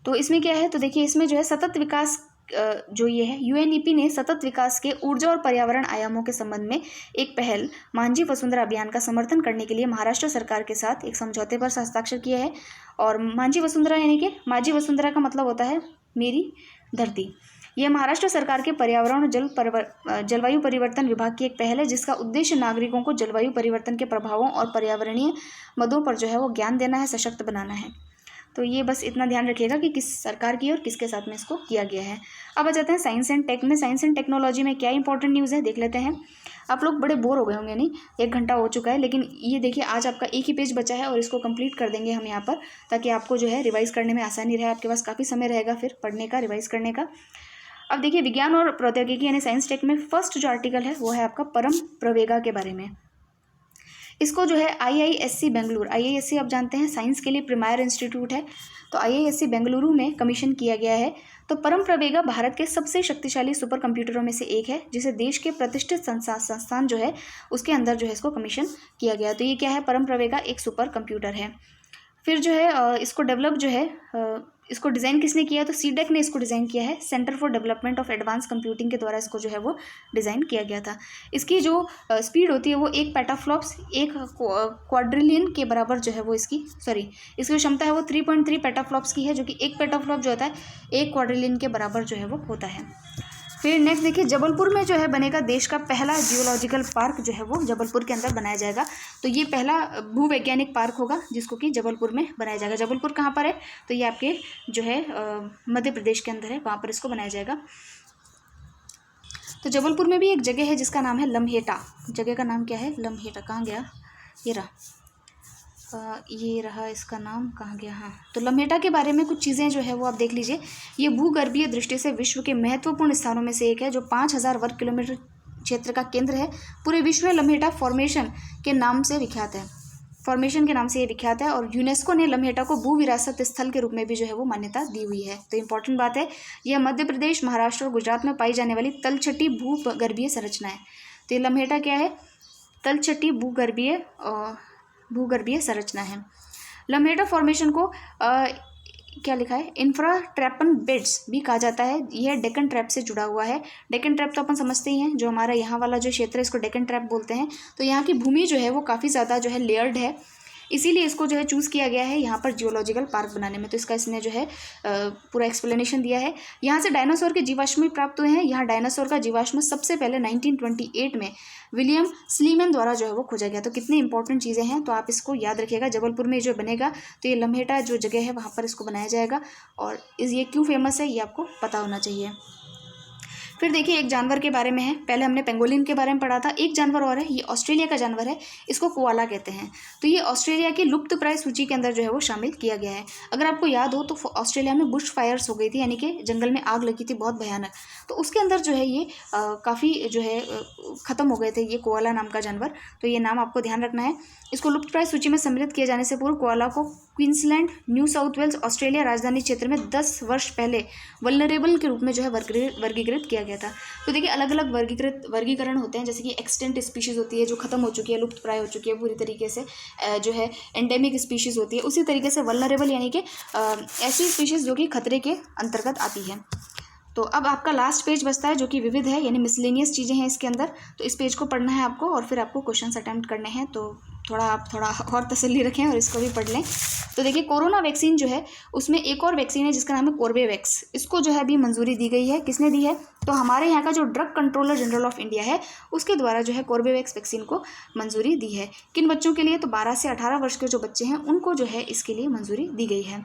तो इसमें क्या है, तो देखिए इसमें जो है सतत विकास जो ये है UNEP ने सतत विकास के ऊर्जा और पर्यावरण आयामों के संबंध में एक पहल मांझी वसुंधरा अभियान का समर्थन करने के लिए महाराष्ट्र सरकार के साथ एक समझौते पर हस्ताक्षर किया है। और मांझी वसुंधरा यानी कि मांझी वसुंधरा का मतलब होता है मेरी धरती। यह महाराष्ट्र सरकार के पर्यावरण और जलवायु परिवर्तन विभाग की एक पहल है जिसका उद्देश्य नागरिकों को जलवायु परिवर्तन के प्रभावों और पर्यावरणीय मदों पर जो है वो ज्ञान देना है, सशक्त बनाना है। तो ये बस इतना ध्यान रखिएगा कि किस सरकार की और किसके साथ में इसको किया गया है। अब आ जाते हैं साइंस एंड टेक में। साइंस एंड टेक्नोलॉजी में क्या इंपॉर्टेंट न्यूज़ है देख लेते हैं। आप लोग बड़े बोर हो गए होंगे, नहीं 1 घंटा हो चुका है, लेकिन ये देखिए आज आपका एक ही पेज बचा है और इसको कंप्लीट कर देंगे हम यहाँ पर, ताकि आपको जो है रिवाइज करने में आसानी रहे। आपके पास काफ़ी समय रहेगा फिर पढ़ने का, रिवाइज करने का। अब देखिए विज्ञान और प्रौद्योगिकी यानी साइंस टेक में फर्स्ट जो आर्टिकल है वो है आपका परम प्रवेगा के बारे में। इसको जो है IISc बेंगलुरु, IISc आप जानते हैं साइंस के लिए प्रीमियर इंस्टीट्यूट है, तो IISc बेंगलुरु में कमीशन किया गया है। तो परम प्रवेगा भारत के सबसे शक्तिशाली सुपर कंप्यूटरों में से एक है जिसे देश के प्रतिष्ठित संस्थान जो है उसके अंदर जो है इसको कमीशन किया गया। तो ये क्या है, परम प्रवेगा एक सुपर कंप्यूटर है। फिर जो है इसको डेवलप जो है इसको डिज़ाइन किसने किया, तो CDEC ने इसको डिज़ाइन किया है। Centre for development of advance computing के द्वारा इसको जो है वो डिज़ाइन किया गया था। इसकी जो स्पीड होती है वो 1 पेटाफ्लॉप्स 1 क्वाड्रिलियन के बराबर जो है वो इसकी जो क्षमता है वो 3.3 पेटाफ्लॉप्स की है, जो कि 1 पेटाफ्लॉप जो होता है 1 क्वाड्रिलियन के बराबर जो है वो होता है। फिर नेक्स्ट देखिए जबलपुर में जो है बनेगा देश का पहला जियोलॉजिकल पार्क, जो है वो जबलपुर के अंदर बनाया जाएगा। तो ये पहला भूवैज्ञानिक पार्क होगा जिसको कि जबलपुर में बनाया जाएगा। जबलपुर कहाँ पर है, तो ये आपके जो है मध्य प्रदेश के अंदर है, वहाँ पर इसको बनाया जाएगा। तो जबलपुर में भी एक जगह है जिसका नाम है लम्हेटा। जगह का नाम क्या है, लम्हेटा। कहाँ गया, ये रहा इसका नाम, कहाँ गया, हाँ। तो लम्हेटा के बारे में कुछ चीज़ें जो है वो आप देख लीजिए। ये भूगर्भीय दृष्टि से विश्व के महत्वपूर्ण स्थानों में से एक है जो 5000 वर्ग किलोमीटर क्षेत्र का केंद्र है। पूरे विश्व में लम्हेटा फॉर्मेशन के नाम से विख्यात है, ये विख्यात है। और यूनेस्को ने लम्हेटा को भू विरासत स्थल के रूप में भी जो है वो मान्यता दी हुई है। तो इंपॉर्टेंट बात है, यह मध्य प्रदेश, महाराष्ट्र और गुजरात में पाई जाने वाली तलछटी भूगर्भीय संरचना है। तो ये लम्हेटा क्या है, तलछटी भूगर्भीय संरचना है। लम्हेटा फॉर्मेशन को क्या लिखा है, इंफ्राट्रैपन बेड्स भी कहा जाता है। यह डेक्कन ट्रैप से जुड़ा हुआ है। डेक्कन ट्रैप तो अपन समझते ही हैं, जो हमारा यहाँ वाला जो क्षेत्र है इसको डेक्कन ट्रैप बोलते हैं। तो यहाँ की भूमि जो है वो काफ़ी ज़्यादा जो है लेयर्ड है, इसीलिए इसको जो है चूज़ किया गया है यहाँ पर जियोलॉजिकल पार्क बनाने में। तो इसका इसने जो है पूरा एक्सप्लेनेशन दिया है। यहाँ से डायनासोर के जीवाश्म भी प्राप्त हुए हैं। यहाँ डायनासोर का जीवाश्म सबसे पहले 1928 में विलियम स्लीमैन द्वारा जो है वो खोजा गया। तो कितनी इंपॉर्टेंट चीज़ें हैं, तो आप इसको याद रखिएगा। जबलपुर में जो बनेगा तो ये लम्हेटा जो जगह है वहाँ पर इसको बनाया जाएगा, और ये क्यों फेमस है ये आपको पता होना चाहिए। फिर देखिए एक जानवर के बारे में है। पहले हमने पेंगोलिन के बारे में पढ़ा था। एक जानवर और है, ये ऑस्ट्रेलिया का जानवर है, इसको कोआला कहते हैं। तो ये ऑस्ट्रेलिया की लुप्त प्राय सूची के अंदर जो है वो शामिल किया गया है। अगर आपको याद हो तो ऑस्ट्रेलिया में बुश फायर्स हो गई थी, यानी कि जंगल में आग लगी थी बहुत भयानक। तो उसके अंदर जो है ये काफ़ी जो है ख़त्म हो गए थे ये कोआला नाम का जानवर। तो ये नाम आपको ध्यान रखना है। इसको लुप्त प्राय सूची में सम्मिलित किए जाने से पूर्व कोआला को Queensland, New South Wales, Australia राजधानी क्षेत्र में 10 वर्ष पहले वल्नरेबल के रूप में जो है वर्गीकृत किया गया था। तो देखिए अलग अलग वर्गीकरण होते हैं, जैसे कि एक्सटेंट स्पीशीज़ होती है जो खत्म हो चुकी है, लुप्त प्राय हो चुकी है पूरी तरीके से, जो है एंडेमिक स्पीशीज़ होती है। उसी तरीके से वल्नरेबल यानी कि ऐसी स्पीशीज़ जो कि खतरे के अंतर्गत आती है। तो अब आपका लास्ट पेज बचता है जो कि विविध है, यानी मिसलेनियस चीज़ें हैं इसके अंदर। तो इस पेज को पढ़ना है आपको और फिर आपको क्वेश्चंस अटेम्प्ट करने हैं। तो आप थोड़ा और तसल्ली रखें और इसको भी पढ़ लें। तो देखिए, कोरोना वैक्सीन जो है उसमें एक और वैक्सीन है जिसका नाम है कोर्बेवैक्स। इसको जो है अभी मंजूरी दी गई है। किसने दी है? तो हमारे यहाँ का जो drug controller general of India है उसके द्वारा जो है कोर्बेवैक्स वैक्सीन को मंजूरी दी है। किन बच्चों के लिए? तो 12 से 18 वर्ष के जो बच्चे हैं उनको जो है इसके लिए मंजूरी दी गई है।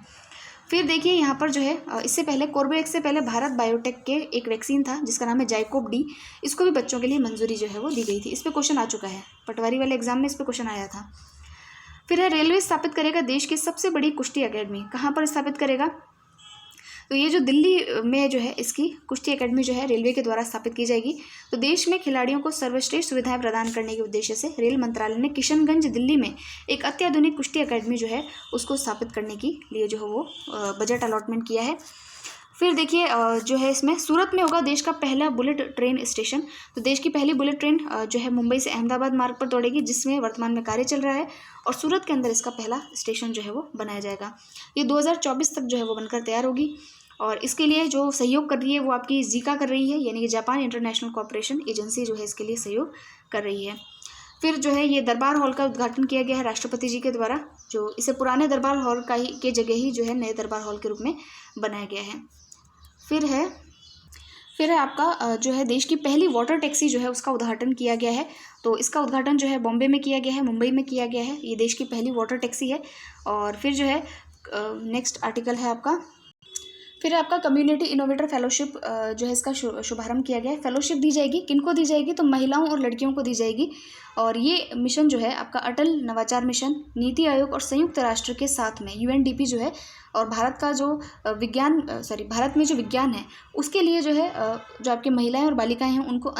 फिर देखिए यहाँ पर जो है इससे पहले कोर्बेवैक्स से पहले भारत बायोटेक के एक वैक्सीन था जिसका नाम है जाइकोव डी। इसको भी बच्चों के लिए मंजूरी जो है वो दी गई थी। इस पर क्वेश्चन आ चुका है, पटवारी वाले एग्जाम में इस पर क्वेश्चन आया था। फिर है, रेलवे स्थापित करेगा देश की सबसे बड़ी कुश्ती एकेडमी। कहाँ पर स्थापित करेगा? तो ये जो दिल्ली में जो है इसकी कुश्ती एकेडमी जो है रेलवे के द्वारा स्थापित की जाएगी। तो देश में खिलाड़ियों को सर्वश्रेष्ठ सुविधाएं प्रदान करने के उद्देश्य से रेल मंत्रालय ने किशनगंज दिल्ली में एक अत्याधुनिक कुश्ती एकेडमी जो है उसको स्थापित करने के लिए जो है वो बजट अलॉटमेंट किया है। फिर देखिए जो है इसमें सूरत में होगा देश का पहला बुलेट ट्रेन स्टेशन। तो देश की पहली बुलेट ट्रेन जो है मुंबई से अहमदाबाद मार्ग पर दौड़ेगी, जिसमें वर्तमान में कार्य चल रहा है और सूरत के अंदर इसका पहला स्टेशन जो है वो बनाया जाएगा। ये 2024 तक जो है वो बनकर तैयार होगी और इसके लिए जो सहयोग कर रही है वो आपकी जीका कर रही है, यानी कि जापान इंटरनेशनल कोऑपरेशन एजेंसी जो है इसके लिए सहयोग कर रही है। फिर जो है ये दरबार हॉल का उद्घाटन किया गया है राष्ट्रपति जी के द्वारा, जो इसे पुराने दरबार हॉल का ही के जगह ही जो है नए दरबार हॉल के रूप में बनाया गया है। फिर है आपका जो है देश की पहली वाटर टैक्सी जो है उसका उद्घाटन किया गया है। तो इसका उद्घाटन जो है बॉम्बे में किया गया है, मुंबई में किया गया है। ये देश की पहली वाटर टैक्सी है। और फिर जो है नेक्स्ट आर्टिकल है आपका, फिर आपका कम्युनिटी इनोवेटर फेलोशिप जो है इसका शुभारंभ किया गया है। फेलोशिप दी जाएगी, किनको दी जाएगी? तो महिलाओं और लड़कियों को दी जाएगी। और ये मिशन जो है आपका अटल नवाचार मिशन, नीति आयोग और संयुक्त राष्ट्र के साथ में UNDP जो है और भारत का जो भारत में जो विज्ञान है उसके लिए जो है जो आपकी महिलाएं और बालिकाएं हैं उनको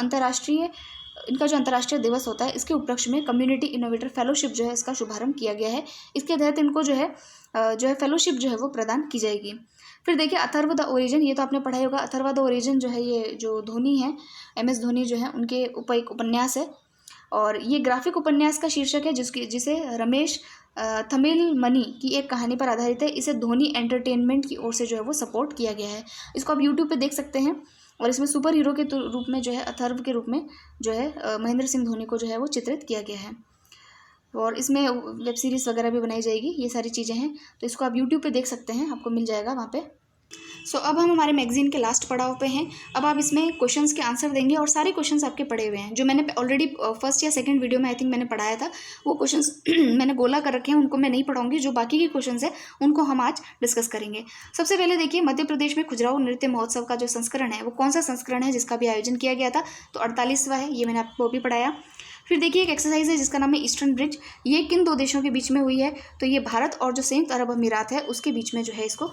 इनका जो अंतर्राष्ट्रीय दिवस होता है इसके उपलक्ष्य में कम्युनिटी इनोवेटर फेलोशिप जो है इसका शुभारंभ किया गया है। इसके तहत इनको जो है फेलोशिप जो है वो प्रदान की जाएगी। फिर देखिए अथर्व द ओरिजिन, ये तो आपने पढ़ा ही होगा। अथर्व द ओरिजिन जो है ये जो धोनी है, MS धोनी जो है उनके ऊपर एक उपन्यास है और ये ग्राफिक उपन्यास का शीर्षक है जिसे रमेश थमिलमनी की एक कहानी पर आधारित है। इसे धोनी एंटरटेनमेंट की ओर से जो है वो सपोर्ट किया गया है। इसको आप यूट्यूब पे देख सकते हैं और इसमें सुपर हीरो के रूप में जो है अथर्व के रूप में जो है महेंद्र सिंह धोनी को जो है वो चित्रित किया गया है और इसमें वेब सीरीज़ वगैरह भी बनाई जाएगी। ये सारी चीज़ें हैं, तो इसको आप यूट्यूब पे देख सकते हैं, आपको मिल जाएगा वहाँ पे। अब हम हमारे मैगजीन के लास्ट पड़ाव पे हैं। अब आप इसमें क्वेश्चंस के आंसर देंगे और सारे क्वेश्चंस आपके पड़े हुए हैं जो मैंने ऑलरेडी फर्स्ट या सेकंड वीडियो में आई थिंक मैंने पढ़ाया था। वो क्वेश्चंस मैंने गोला कर रखे हैं, उनको मैं नहीं पढ़ाऊंगी। जो बाकी के क्वेश्चंस हैं उनको हम आज डिस्कस करेंगे। सबसे पहले देखिए, मध्य प्रदेश में खजुराहो नृत्य महोत्सव का जो संस्करण है वो कौन सा संस्करण है जिसका भी आयोजन किया गया था? तो 48वां है, ये मैंने आपको भी पढ़ाया। फिर देखिए एक एक्सरसाइज है जिसका नाम है ईस्टर्न ब्रिज। ये किन दो देशों के बीच में हुई है? तो ये भारत और जो संयुक्त अरब अमीरात है उसके बीच में जो है इसको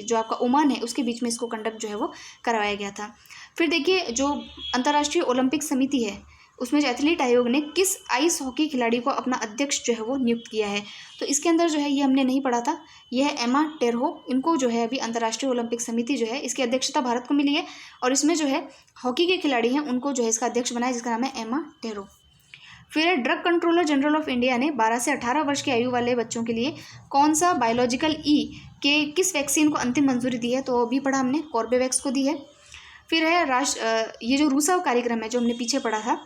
जो आपका ओमान है उसके बीच में इसको कंडक्ट जो है वो करवाया गया था। फिर देखिए जो अंतर्राष्ट्रीय ओलंपिक समिति है उसमें जो एथलीट आयोग ने किस आइस हॉकी खिलाड़ी को अपना अध्यक्ष जो है वो नियुक्त किया है? तो इसके अंदर जो है ये हमने नहीं पढ़ा था, यह है एमा टेरहो। इनको जो है अभी अंतर्राष्ट्रीय ओलंपिक समिति जो है इसकी अध्यक्षता भारत को मिली है और इसमें जो है हॉकी के खिलाड़ी हैं उनको जो है इसका अध्यक्ष बनाया जिसका नाम है एमा टेरहो। फिर drug controller general of India ने 12 से 18 वर्ष की आयु वाले बच्चों के लिए कौन सा बायोलॉजिकल के किस वैक्सीन को अंतिम मंजूरी दी है? तो अभी पढ़ा हमने, कोर्बेवैक्स को दी है। फिर है ये जो रूसा कार्यक्रम है जो हमने पीछे पढ़ा था,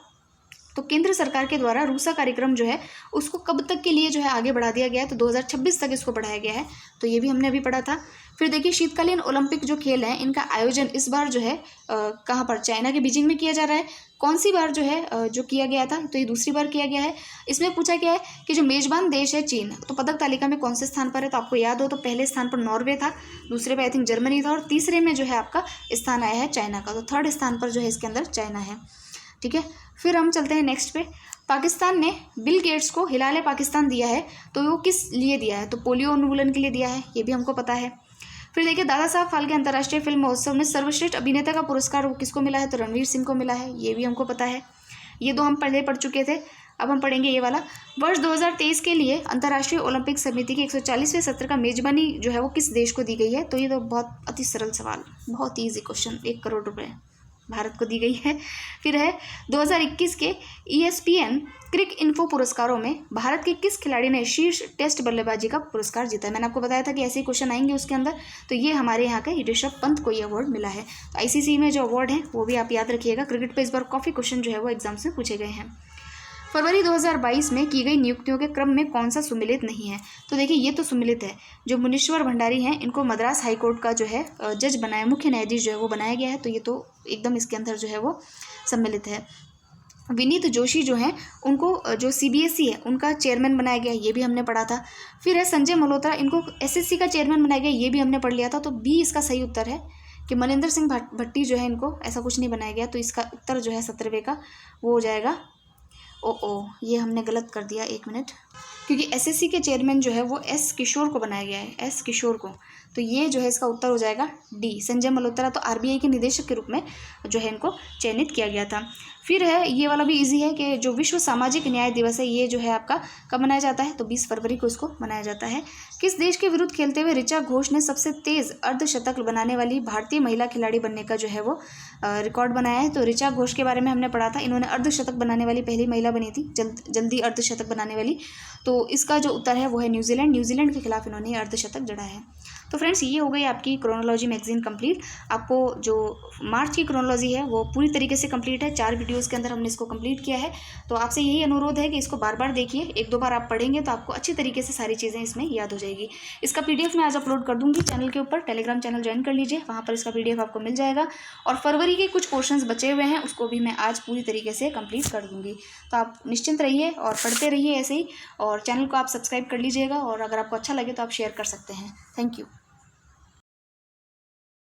तो केंद्र सरकार के द्वारा रूसा कार्यक्रम जो है उसको कब तक के लिए जो है आगे बढ़ा दिया गया है? तो 2026 तक इसको बढ़ाया गया है, तो ये भी हमने अभी पढ़ा था। फिर देखिए शीतकालीन ओलंपिक जो खेल हैं इनका आयोजन इस बार जो है कहाँ पर? चाइना के बीजिंग में किया जा रहा है। कौन सी बार जो है जो किया गया था? तो ये दूसरी बार किया गया है। इसमें पूछा गया है कि जो मेजबान देश है चीन, तो पदक तालिका में कौन से स्थान पर है? तो आपको याद हो तो पहले स्थान पर नॉर्वे था, दूसरे पे आई थिंक जर्मनी था और तीसरे में जो है आपका स्थान आया है चाइना का। तो थर्ड स्थान पर जो है इसके अंदर चाइना है। ठीक है, फिर हम चलते हैं नेक्स्ट पे। पाकिस्तान ने बिल गेट्स को हिलाले पाकिस्तान दिया है, तो वो किस लिए दिया है? तो पोलियो उन्मूलन के लिए दिया है, ये भी हमको पता है। फिर देखिए दादा साहब फाल्के अंतर्राष्ट्रीय फिल्म महोत्सव में सर्वश्रेष्ठ अभिनेता का पुरस्कार वो किसको मिला है? तो रणवीर सिंह को मिला है, ये भी हमको पता है। ये दो हम पहले पढ़ चुके थे, अब हम पढ़ेंगे ये वाला। वर्ष 2023 के लिए अंतर्राष्ट्रीय ओलंपिक समिति के 140वें सत्र का मेजबानी जो है वो किस देश को दी गई है? तो ये तो बहुत अति सरल सवाल, बहुत ईजी क्वेश्चन, 1 करोड़ रुपये। भारत को दी गई है। फिर है 2021 के ESPN क्रिक इन्फो पुरस्कारों में भारत के किस खिलाड़ी ने शीर्ष टेस्ट बल्लेबाजी का पुरस्कार जीता है। मैंने आपको बताया था कि ऐसे ही क्वेश्चन आएंगे उसके अंदर, तो ये हमारे यहाँ के ऋषभ पंत को ये अवार्ड मिला है। तो ICC में जो अवार्ड है वो भी आप याद रखिएगा। क्रिकेट पे इस बार काफ़ी क्वेश्चन जो है वो एग्जाम्स में पूछे गए हैं। फरवरी 2022 में की गई नियुक्तियों के क्रम में कौन सा सुमिलित नहीं है। तो देखिए ये तो सुमिलित है, जो मुनीश्वर भंडारी हैं इनको मद्रास हाईकोर्ट का जो है जज बनाया, मुख्य न्यायाधीश जो है वो बनाया गया है, तो ये तो एकदम इसके अंदर जो है वो सम्मिलित है। विनीत जोशी जो हैं उनको जो CBSE है उनका चेयरमैन बनाया गया, ये भी हमने पढ़ा था। फिर है संजय मल्होत्रा, इनको SSC का चेयरमैन बनाया गया, ये भी हमने पढ़ लिया था। तो B इसका सही उत्तर है कि मनिंदर सिंह भट्टी जो है इनको ऐसा कुछ नहीं बनाया गया, तो इसका उत्तर जो है 17वें का वो हो जाएगा। ये हमने गलत कर दिया, 1 मिनट, क्योंकि SSC के चेयरमैन जो है वो S किशोर को बनाया गया है, S किशोर को, तो ये जो है इसका उत्तर हो जाएगा D। संजय मल्होत्रा तो RBI के निदेशक के रूप में जो है इनको चयनित किया गया था। फिर है ये वाला भी इजी है कि जो विश्व सामाजिक न्याय दिवस है ये जो है आपका कब मनाया जाता है, तो 20 फरवरी को इसको मनाया जाता है। किस देश के विरुद्ध खेलते हुए ऋचा घोष ने सबसे तेज अर्धशतक बनाने वाली भारतीय महिला खिलाड़ी बनने का जो है वो रिकॉर्ड बनाया है। तो ऋचा घोष के बारे में हमने पढ़ा था, इन्होंने अर्धशतक बनाने वाली पहली महिला बनी थी, जल्दी अर्धशतक बनाने वाली। तो इसका जो उत्तर है वो है न्यूजीलैंड के खिलाफ इन्होंने अर्धशतक जड़ा है। तो फ्रेंड्स ये हो गई आपकी क्रोनोलॉजी मैगजीन कंप्लीट। आपको जो मार्च की क्रोनोलॉजी है वो पूरी तरीके से कंप्लीट है, 4 वीडियोस के अंदर हमने इसको कंप्लीट किया है। तो आपसे यही अनुरोध है कि इसको बार बार देखिए, 1-2 बार आप पढ़ेंगे तो आपको अच्छी तरीके से सारी चीज़ें इसमें याद हो जाएगी। इसका PDF मैं आज अपलोड कर दूंगी चैनल के ऊपर, टेलीग्राम चैनल ज्वाइन कर लीजिए, वहाँ पर इसका PDF आपको मिल जाएगा। और फरवरी के कुछ पोर्शंस बचे हुए हैं उसको भी मैं आज पूरी तरीके से कंप्लीट कर दूंगी। तो आप निश्चिंत रहिए और पढ़ते रहिए ऐसे ही, और चैनल को आप सब्सक्राइब कर लीजिएगा, और अगर आपको अच्छा लगे तो आप शेयर कर सकते हैं। Thank you.